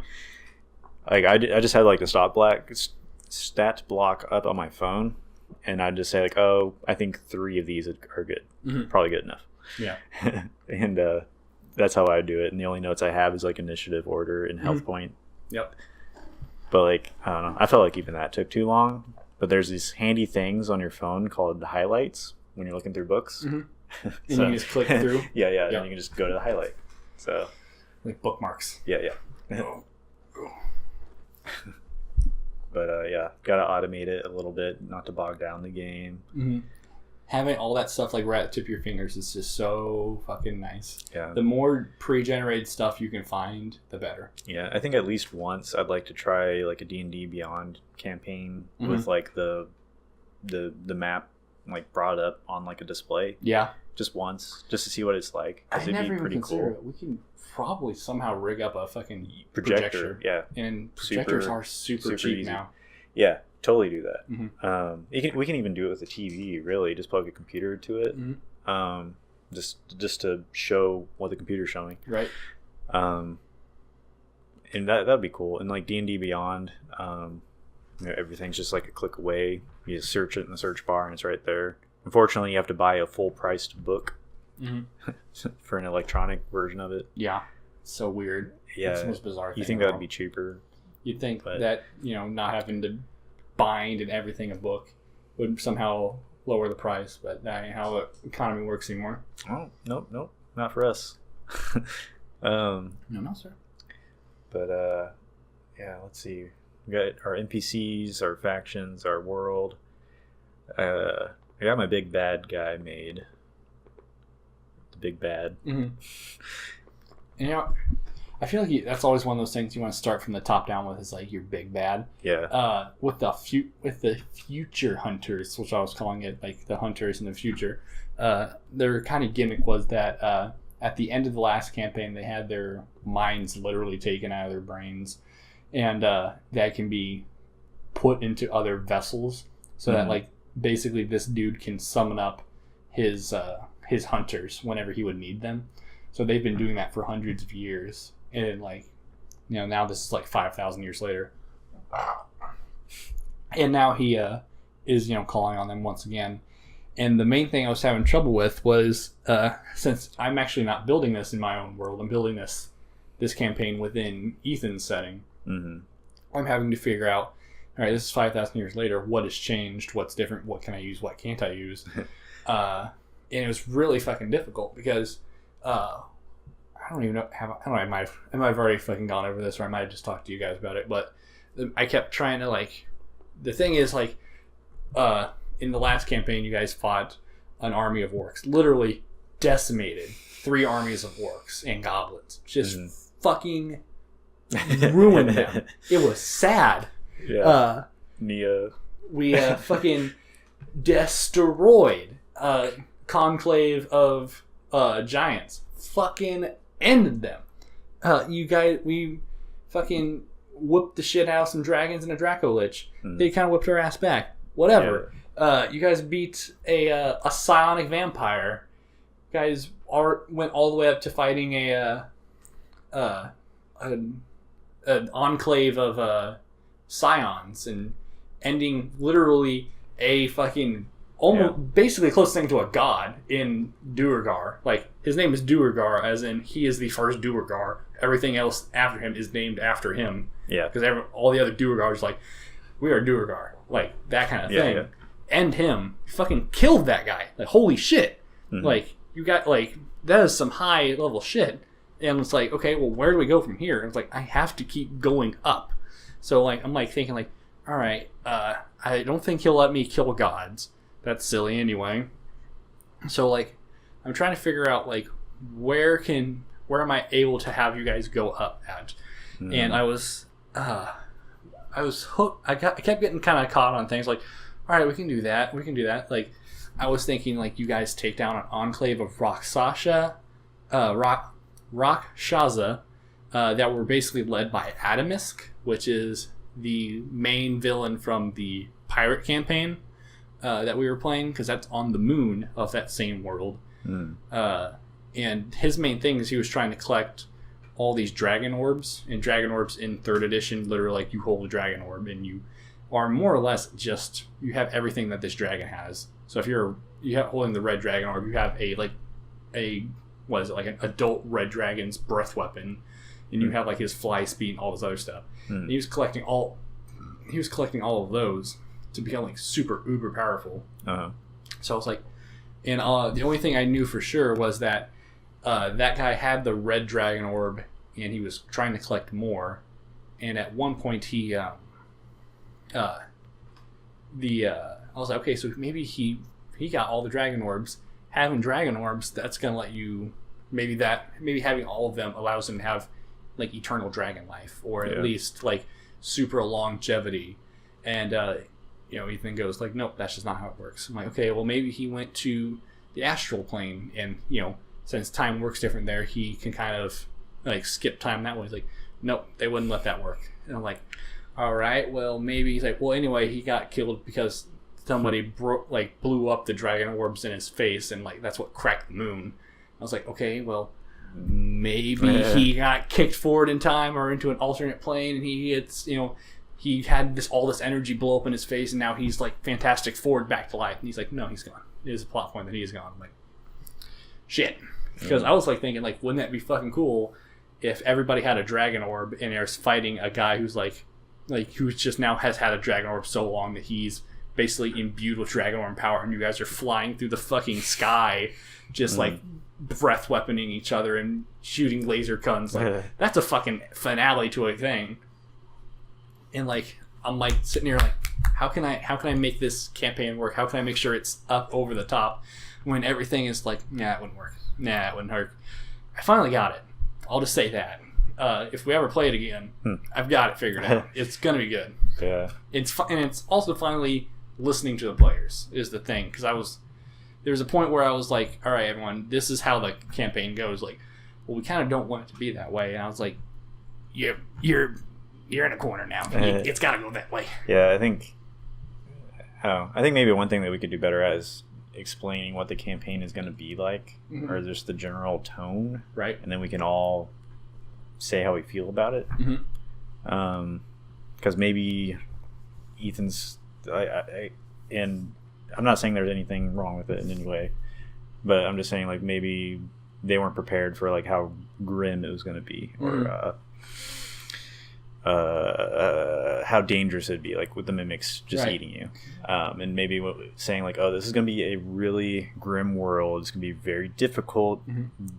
I just had like the stat block up on my phone, and I'd just say like, oh, I think 3 of these are good, probably good enough. Yeah. And that's how I do it, and the only notes I have is like initiative order and health point. Yep. But like, I don't know, I felt like even that took too long. But there's these handy things on your phone called the highlights when you're looking through books. And you can just click through. Yeah, and you can just go to the highlight. So like bookmarks. Yeah. But gotta automate it a little bit, not to bog down the game. Having all that stuff like right at the tip of your fingers is just so fucking nice. Yeah. The more pre-generated stuff you can find, the better. Yeah, I think at least once I'd like to try like a D&D Beyond campaign with like the map like brought up on like a display. Yeah. Just once, just to see what it's like. I never even considered it. We can probably somehow rig up a fucking projector. Yeah. And projectors are super cheap easy. now. Yeah. totally do that. Mm-hmm. We can even do it with a TV. Really, just plug a computer to it. Mm-hmm. Just to show what the computer's showing. Right. And that'd be cool. And like D&D Beyond, everything's just like a click away. You just search it in the search bar and it's right there. Unfortunately, you have to buy a full-priced book for an electronic version of it. Yeah. So weird. Yeah. It's the most bizarre thing. You think that would be cheaper? You'd think that, not having to bind and everything a book would somehow lower the price, but that ain't how the economy works anymore. Oh, nope. Not for us. No, sir. But, yeah, let's see. We got our NPCs, our factions, our world. I got my big bad guy made. The big bad. Mm-hmm. And, I feel like that's always one of those things you want to start from the top down with, is like your big bad. Yeah. With the future hunters, which I was calling it, like the hunters in the future, their kind of gimmick was that at the end of the last campaign, they had their minds literally taken out of their brains, and that can be put into other vessels, so that like basically this dude can summon up his hunters whenever he would need them. So they've been doing that for hundreds of years. And now this is like 5,000 years later. And now he is, calling on them once again. And the main thing I was having trouble with was, since I'm actually not building this in my own world, I'm building this campaign within Ethan's setting. Mm-hmm. I'm having to figure out, all right, this is 5,000 years later. What has changed? What's different? What can I use? What can't I use? And it was really fucking difficult because... I don't even know. I might have already fucking gone over this, or I might have just talked to you guys about it. But I kept trying to the thing is in the last campaign, you guys fought an army of orcs, literally decimated 3 armies of orcs and goblins, just fucking ruined them. It was sad. Yeah. Nia. We fucking destroyed a conclave of giants. Fucking ended them. We fucking whooped the shit out of some dragons and a Draco Lich. They kind of whipped our ass back. Whatever. Yeah. You guys beat a psionic vampire. You guys went all the way up to fighting an enclave of scions and ending literally a fucking basically close thing to a god in Duergar. Like, his name is Duergar, as in he is the first Duergar. Everything else after him is named after him. Yeah. Because all the other Duergars are we are Duergar. Like, that kind of thing. Yeah. End him. You fucking killed that guy. Like, holy shit. Mm-hmm. You got, that is some high level shit. And it's okay, well, where do we go from here? And it's I have to keep going up. So, I'm thinking, all right, I don't think he'll let me kill gods. That's silly anyway. So I'm trying to figure out where am I able to have you guys go up at? And I was hooked. I kept getting kind of caught on things all right, we can do that. I was thinking you guys take down an enclave of Rakshasa that were basically led by Adamisk, which is the main villain from the pirate campaign that we were playing, because that's on the moon of that same world. And his main thing is he was trying to collect all these dragon orbs, and dragon orbs in 3rd edition, literally you hold a dragon orb and you are more or less you have everything that this dragon has. So if you're holding the red dragon orb, you have an adult red dragon's breath weapon, and you have his fly speed and all this other stuff. And he was collecting all of those to become super uber powerful. So I was and the only thing I knew for sure was that that guy had the red dragon orb and he was trying to collect more. And at one point I was okay, so maybe he got all the dragon orbs. Having dragon orbs, that's gonna let you maybe having all of them allows him to have eternal dragon life, or at least super longevity. And Ethan goes nope, that's just not how it works. I'm okay, well, maybe he went to the astral plane, and since time works different there, he can kind of skip time that way. Nope, they wouldn't let that work. And I'm all all right, well, maybe he's like, well, anyway, he got killed because somebody blew up the dragon orbs in his face, and like that's what cracked the moon. I was like, okay, well, maybe he got kicked forward in time or into an alternate plane, and he had all this energy blow up in his face, and now he's like Fantastic Four back to life. And he's like, no, he's gone. It is a plot point that he is gone. I'm like, shit. Because I was like thinking, like, wouldn't that be fucking cool if everybody had a dragon orb and they're fighting a guy who's like who's just now has had a dragon orb so long that he's basically imbued with dragon orb power, and you guys are flying through the fucking sky, just like breath weaponing each other and shooting laser guns. Like that's a fucking finale to a thing. And like I'm like sitting here like, how can I make this campaign work? How can I make sure it's up over the top when everything is like, nah, it wouldn't work. Nah, it wouldn't work. I finally got it. I'll just say that. If we ever play it again, I've got it figured out. It's gonna be good. Yeah. And it's also finally listening to the players is the thing, because there was a point where I was like, all right, everyone, this is how the campaign goes. Like, well, we kind of don't want it to be that way. And I was like, you're in a corner now. It's got to go that way. Yeah, I think maybe one thing that we could do better at is explaining what the campaign is going to be like, or just the general tone, right? And then we can all say how we feel about it. Because maybe Ethan's, and I'm not saying there's anything wrong with it in any way, but I'm just saying like maybe they weren't prepared for like how grim it was going to be, or how dangerous it'd be, like with the mimics just eating you, and maybe saying like, oh, this is going to be a really grim world, it's going to be very difficult,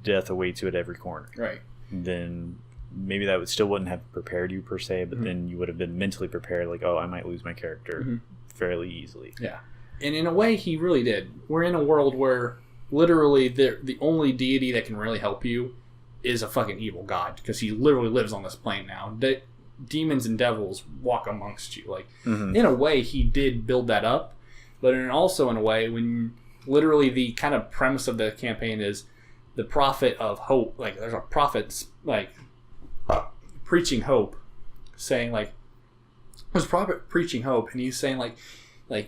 death awaits you at every corner, right? Then maybe that wouldn't have prepared you per se, but then you would have been mentally prepared, like, oh, I might lose my character fairly easily. Yeah, and in a way he really did. We're in a world where literally the only deity that can really help you is a fucking evil god, because he literally lives on this plane now. Demons and devils walk amongst you. Like, in a way, he did build that up, but also in a way, when literally the kind of premise of the campaign is the prophet of hope. Like, there's a prophet like preaching hope, saying like, there's a prophet preaching hope, and he's saying like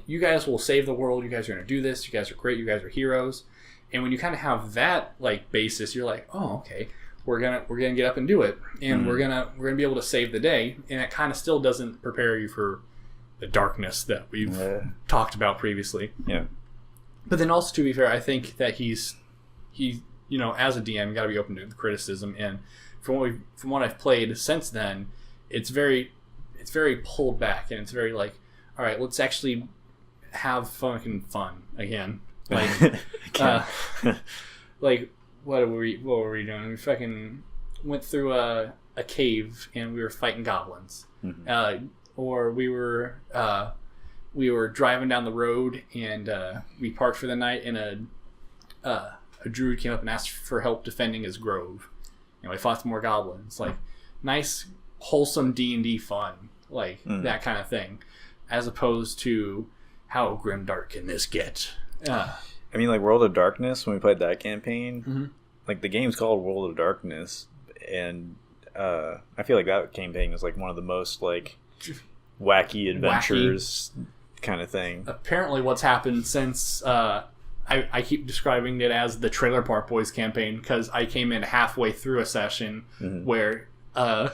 you guys will save the world. You guys are gonna do this. You guys are great. You guys are heroes. And when you kind of have that like basis, you're like, oh, okay. We're gonna get up and do it, and we're gonna be able to save the day, and it kind of still doesn't prepare you for the darkness that we've talked about previously. Yeah. But then also, to be fair, I think that he as a DM, you got to be open to the criticism, and from what I've played since then, it's very pulled back, and it's very like, all right, let's actually have fucking fun again, like like. What were we doing? We fucking went through a cave and we were fighting goblins, or we were driving down the road and we parked for the night, and a druid came up and asked for help defending his grove. And we fought some more goblins. Like, nice, wholesome D&D fun, like that kind of thing, as opposed to how grimdark can this get. I mean, like World of Darkness, when we played that campaign, like the game's called World of Darkness, and I feel like that campaign is like one of the most like wacky adventures kind of thing. Apparently what's happened since I keep describing it as the Trailer Park Boys campaign, because I came in halfway through a session where a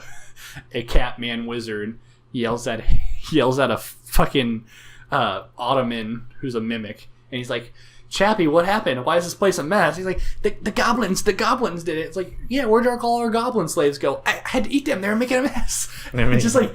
Catman wizard yells at a fucking Ottoman who's a mimic, and he's like, Chappie, what happened? Why is this place a mess? He's like, the goblins did it. It's like, yeah, where'd all our goblin slaves go? I had to eat them. They were making a mess. It's just like,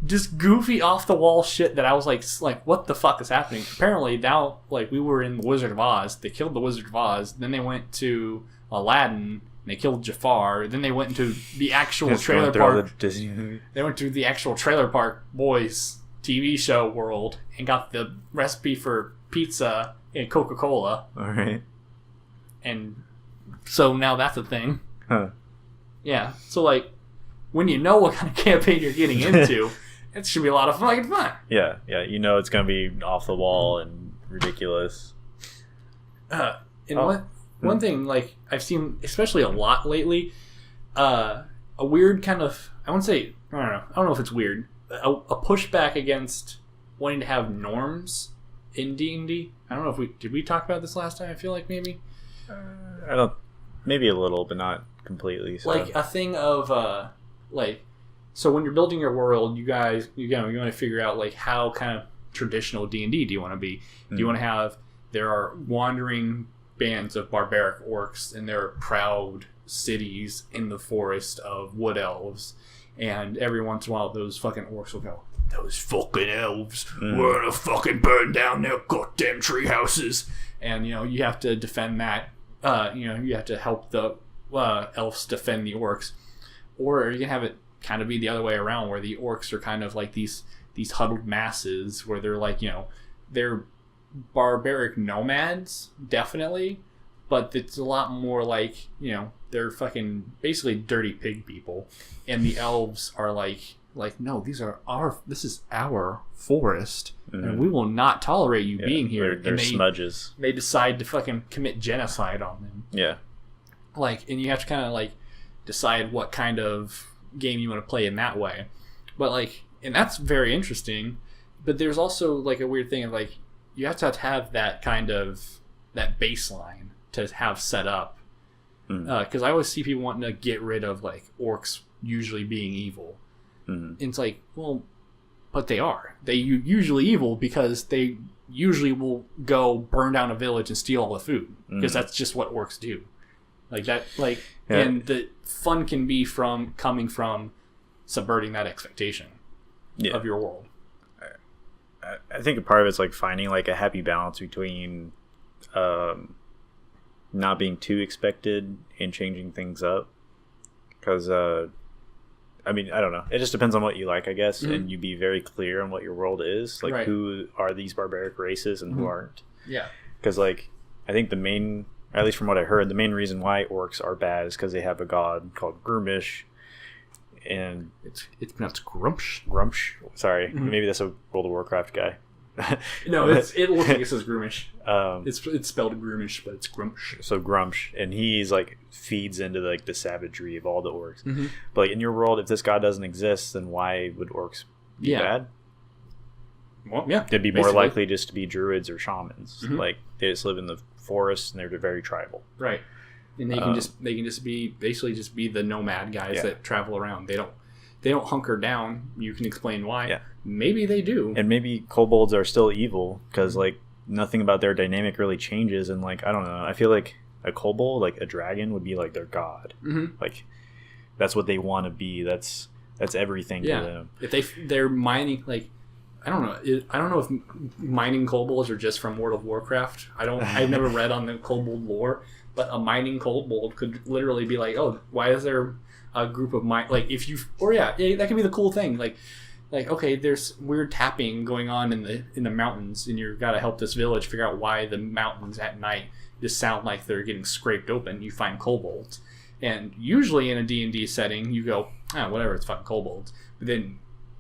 just goofy off the wall shit that I was like, what the fuck is happening? Apparently now, like, we were in the Wizard of Oz. They killed the Wizard of Oz. Then they went to Aladdin. And they killed Jafar. Then they went into the actual Trailer Park. They went to the actual Trailer Park Boys TV show world and got the recipe for pizza and Coca-Cola. All right. And so now that's a thing. Huh. Yeah. So, like, when you know what kind of campaign you're getting into, it should be a lot of fucking fun. Yeah. Yeah. You know it's going to be off the wall and ridiculous. One thing, like, I've seen, especially a lot lately, a weird kind of, I don't know if it's weird, a pushback against wanting to have norms in D&D. I don't know if did we talk about this last time. I feel like maybe I don't, maybe a little, but not completely. So. Like a thing of so when you're building your world, you want to figure out like how kind of traditional D&D do you want to be? Do you want to have there are wandering bands of barbaric orcs and there are proud cities in the forest of wood elves, and every once in a while those fucking orcs will go, those fucking elves, we're gonna fucking burn down their goddamn tree houses, and you have to defend that. You have to help the elves defend the orcs, or you can have it kind of be the other way around, where the orcs are kind of like these huddled masses, where they're like they're barbaric nomads, definitely, but it's a lot more like they're fucking basically dirty pig people, and the elves are like no, this is our forest, and we will not tolerate you being here. They're smudges. They decide to fucking commit genocide on them. Yeah. And you have to kind of decide what kind of game you want to play in that way. But and that's very interesting. But there's also a weird thing of you have to have that kind of that baseline to have set up. Because I always see people wanting to get rid of orcs usually being evil. And it's well, but they are. They usually evil because they usually will go burn down a village and steal all the food, because that's just what orcs do. And the fun can be coming from subverting that expectation of your world. I think a part of it's finding a happy balance between not being too expected and changing things up, because I don't know. It just depends on what you like, I guess, and you be very clear on what your world is, who are these barbaric races and who aren't. Yeah. Because I think the main, at least from what I heard, the main reason why orcs are bad is because they have a god called Grumsh, and it's pronounced Grumsh. Grumsh. Sorry, maybe that's a World of Warcraft guy. No, it looks like it says Grumish. It's spelled Grumish, but it's Grumsh. So Grumsh, and he's feeds into the savagery of all the orcs. But in your world, if this god doesn't exist, then why would orcs be bad? Well, yeah, they'd be more likely just to be druids or shamans. They just live in the forest and they're very tribal. Right, and they can just be the nomad guys that travel around. They don't hunker down. You can explain why. Yeah. Maybe they do. And maybe kobolds are still evil because nothing about their dynamic really changes. And I don't know. I feel like a kobold, a dragon, would be their god. That's what they want to be. That's everything to them. If they're mining I don't know if mining kobolds are just from World of Warcraft. I've never read on the kobold lore, but a mining kobold could literally be why is there a group of that could be the cool thing. Okay, there's weird tapping going on in the mountains, and you've got to help this village figure out why the mountains at night just sound like they're getting scraped open. You find kobolds, and usually in a D&D setting, you go, whatever, it's fucking kobolds. But then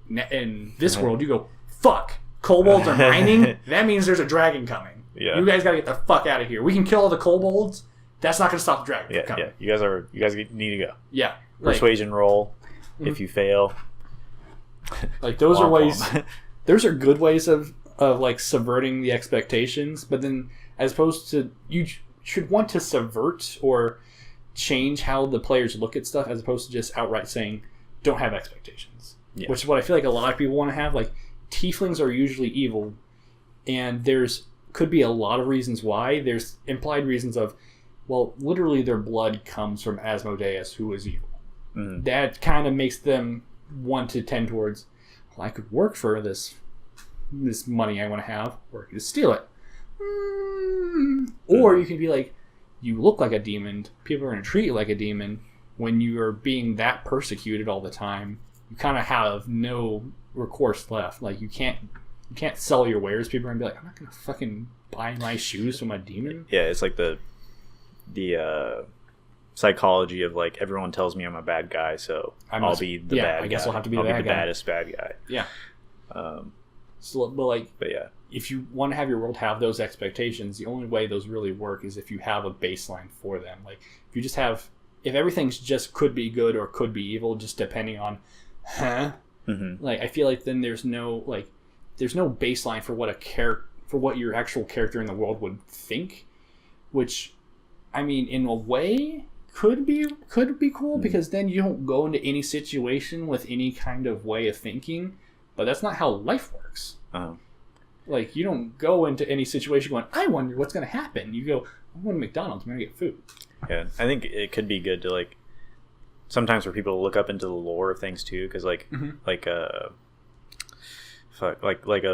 in this world, you go, fuck, kobolds are mining. That means there's a dragon coming. Yeah, you guys got to get the fuck out of here. We can kill all the kobolds. That's not going to stop the dragon from coming. Yeah, you guys need to go. Yeah. Persuasion roll. If you fail, those are ways. Those are good ways of subverting the expectations. But then, as opposed to, you should want to subvert or change how the players look at stuff, as opposed to just outright saying, "Don't have expectations." Yeah. Which is what I feel like a lot of people want to have. Tieflings are usually evil, and could be a lot of reasons why. There's implied reasons of, well, literally their blood comes from Asmodeus, who is evil. That kind of makes them want to tend towards, well, I could work for this money I want to have, or I could steal it. Or you can be you look like a demon, people are going to treat you like a demon. When you are being that persecuted all the time, you kind of have no recourse left. You can't sell your wares. People are going to be I'm not going to fucking buy my shoes from a demon. Yeah, it's the psychology of everyone tells me I'm a bad guy, so I'll be the bad guy. I guess I'll have to be the bad guy. Baddest bad guy. Yeah. But yeah, if you want to have your world have those expectations, the only way those really work is if you have a baseline for them. If you just have, if everything's just could be good or could be evil, just depending on, Mm-hmm. Like I feel like then there's no baseline for what your actual character in the world would think, which, I mean, in a way could be cool because then you don't go into any situation with any kind of way of thinking, but that's not how life works. Like you don't go into any situation going, I wonder what's going to happen. You go, I'm going to McDonald's, I'm going to get food. Yeah, I think it could be good to like sometimes for people to look up into the lore of things too, because like like a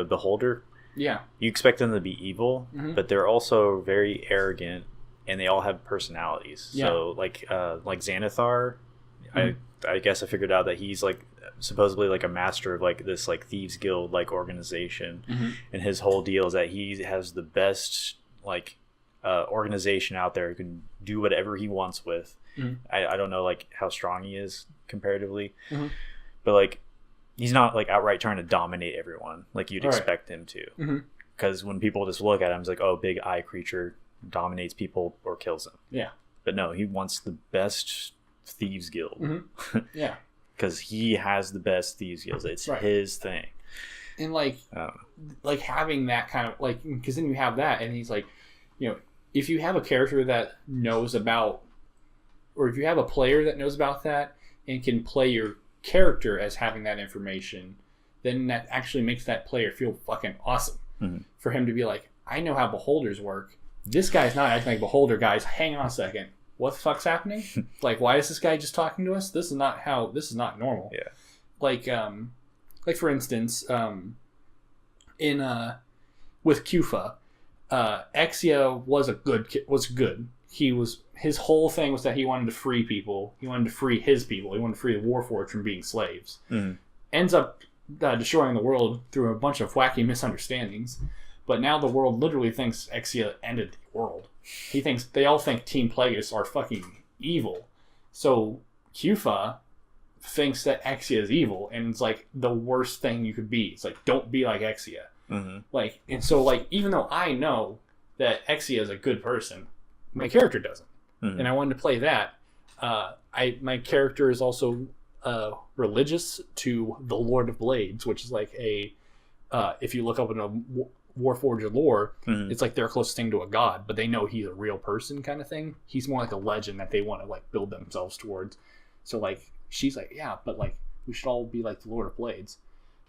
beholder. Yeah, you expect them to be evil, but they're also very arrogant, and they all have personalities. Yeah. So like Xanathar, I guess I figured out that he's like supposedly like a master of like this like thieves guild like organization, and his whole deal is that he has the best like organization out there who can do whatever he wants with. I don't know like how strong he is comparatively, but like he's not like outright trying to dominate everyone like you'd expect him to, because when people just look at him, it's like, oh, big eye creature dominates people or kills them. Yeah, but no, he wants the best thieves guild. Yeah, because he has the best thieves guilds. It's his thing. And like having that kind of like, because then you have that, and he's like, you know, if you have a character that knows about, or if you have a player that knows about that and can play your character as having that information, then that actually makes that player feel fucking awesome. For him to be like, I know how beholders work. This guy's not acting like a beholder, guys. Hang on a second. What the fuck's happening? Like, why is this guy just talking to us? This is not normal. Yeah. Like for instance, with Kufa, Exia was good. His whole thing was that he wanted to free people. He wanted to free his people. He wanted to free the Warforged from being slaves. Ends up destroying the world through a bunch of wacky misunderstandings. But now the world literally thinks Exia ended the world. They all think Team Plagueis are fucking evil. So Kufa thinks that Exia is evil, and it's like the worst thing you could be. It's like, don't be like Exia. Like, and so like, even though I know that Exia is a good person, my character doesn't. And I wanted to play that. My character is also religious to the Lord of Blades, which is like if you look up in a Warforged lore, it's like their closest thing to a god, but they know he's a real person kind of thing. He's more like a legend that they want to like build themselves towards. So like she's like, yeah, but like we should all be like the Lord of Blades.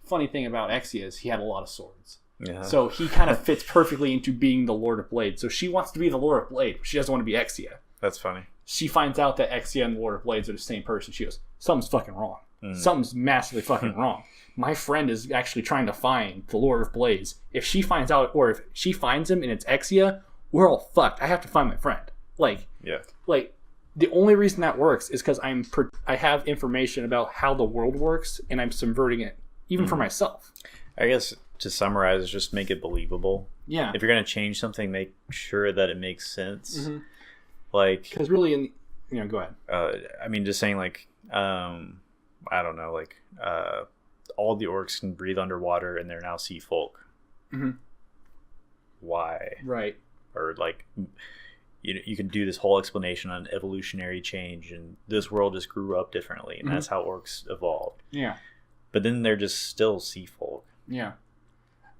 Funny thing about Exia is he had a lot of swords. Yeah. So he kind of fits perfectly into being the Lord of Blades. So she wants to be the Lord of Blade, but she doesn't want to be Exia. That's funny. She finds out that Exia and the Lord of Blades are the same person. She goes, something's fucking wrong. Something's massively fucking wrong. My friend is actually trying to find the Lord of Blades. If she finds out, or if she finds him and it's Exia, we're all fucked. I have to find my friend. Like the only reason that works is because I have information about how the world works, and I'm subverting it, even for myself. I guess to summarize is just make it believable. Yeah. If you're going to change something, make sure that it makes sense. Like, because really, go ahead. I mean, just saying like, I don't know, like, all the orcs can breathe underwater and they're now sea folk. Why? Right. Or like, you can do this whole explanation on evolutionary change, and this world just grew up differently, and that's how orcs evolved. Yeah. But then they're just still sea folk. Yeah.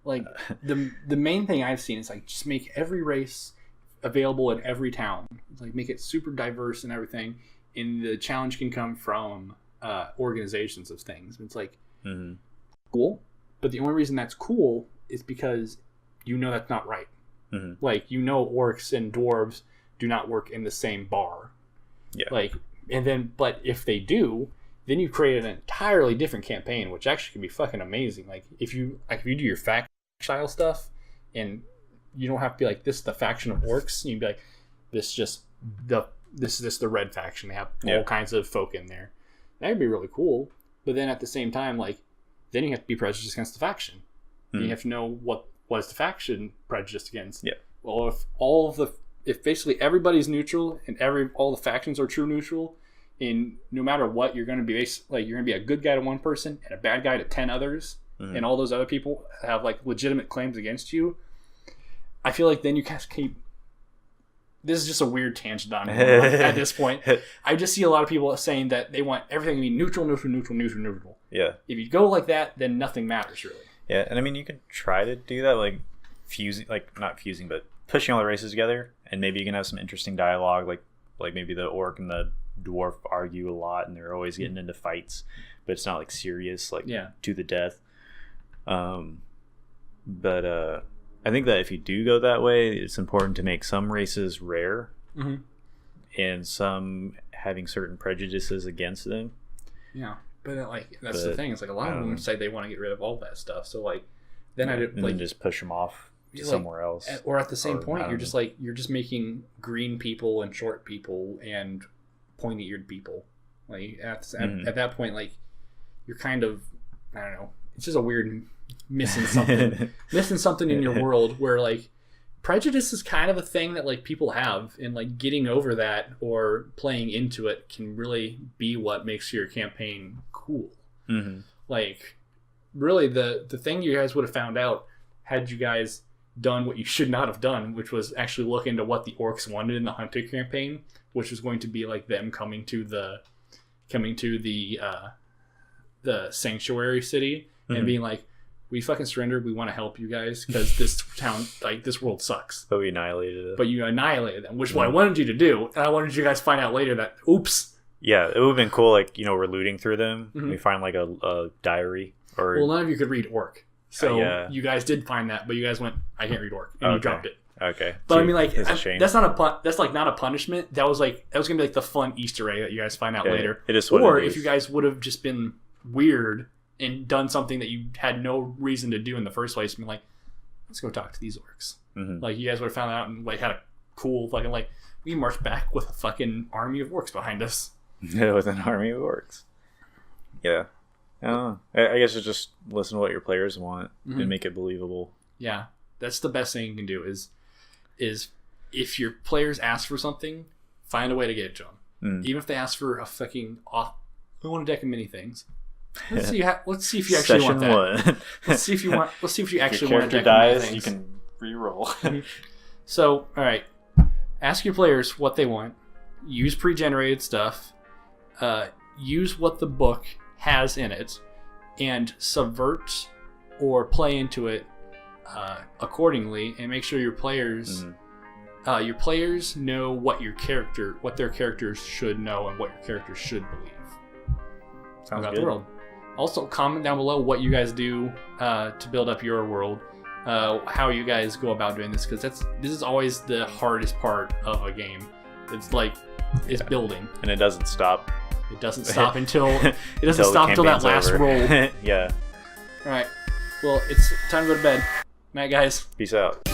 Like the main thing I've seen is like just make every race available in every town. Like make it super diverse and everything. And the challenge can come from organizations of things. It's like cool, but the only reason that's cool is because that's not right. Like orcs and dwarves do not work in the same bar. Yeah. Like, and then but if they do, then you create an entirely different campaign, which actually can be fucking amazing. Like if you do your fact style stuff, and you don't have to be like, this is the faction of orcs. You'd be like, this is the red faction. They have all kinds of folk in there. That would be really cool. But then at the same time, like, then you have to be prejudiced against the faction. You have to know what is the faction prejudiced against. Yeah. Well, if basically everybody's neutral and all the factions are true neutral, and no matter what, you're going to be you're going to be a good guy to one person and a bad guy to 10 others, and all those other people have like legitimate claims against you. I feel like then you kind of keep. This is just a weird tangent on at this point. I just see a lot of people saying that they want everything to be neutral. Yeah. If you go like that, then nothing matters really. Yeah, and I mean, you can try to do that, like not fusing, but pushing all the races together, and maybe you can have some interesting dialogue, like maybe the orc and the dwarf argue a lot, and they're always getting into fights, but it's not like serious, like to the death. But I think that if you do go that way, it's important to make some races rare, and some having certain prejudices against them. Yeah. But that's the thing. It's like a lot of them say they want to get rid of all that stuff. So like, then then just push them off to somewhere else. Or at the same point, you're just making green people and short people and pointy eared people. Like at that point, like you're kind of, I don't know. It's just a weird missing something in your world where like prejudice is kind of a thing that like people have, and like getting over that or playing into it can really be what makes your campaign cool. Like really the thing you guys would have found out had you guys done what you should not have done, which was actually look into what the orcs wanted in the hunter campaign, which was going to be like them coming to the sanctuary city and being like, we fucking surrendered. We want to help you guys because this town, like this world sucks. But we annihilated it. But you annihilated them, which is what I wanted you to do. And I wanted you guys to find out later that, oops. Yeah, it would have been cool. Like, we're looting through them. We find like a diary. Well, none of you could read orc. So you guys did find that, but you guys went, I can't read orc. And you dropped it. Okay. But I mean, like, that's not a punishment. that was going to be like the fun Easter egg that you guys find out later. It is what it is. If you guys would have just been weird and done something that you had no reason to do in the first place, and be like, let's go talk to these orcs. Like, you guys would have found out and like had a cool fucking like, we marched back with a fucking army of orcs behind us. Yeah, with an army of orcs. Yeah. I don't know. I guess it's just listen to what your players want and make it believable. Yeah. That's the best thing you can do is if your players ask for something, find a way to get it to them. Even if they ask for a fucking we want a deck of mini things. Let's see if you actually want that. Let's see if you actually want a deck of mini things. You can re-roll. So, all right. Ask your players what they want. Use pre-generated stuff. Use what the book has in it, and subvert or play into it accordingly, and make sure your players know what their characters should know and what your characters should believe. Sounds about good. The world. Also, comment down below what you guys do to build up your world, how you guys go about doing this, because this is always the hardest part of a game. It's like building, and it doesn't stop. It doesn't stop until that last roll. Yeah. All right. Well, it's time to go to bed. Night, guys. Peace out.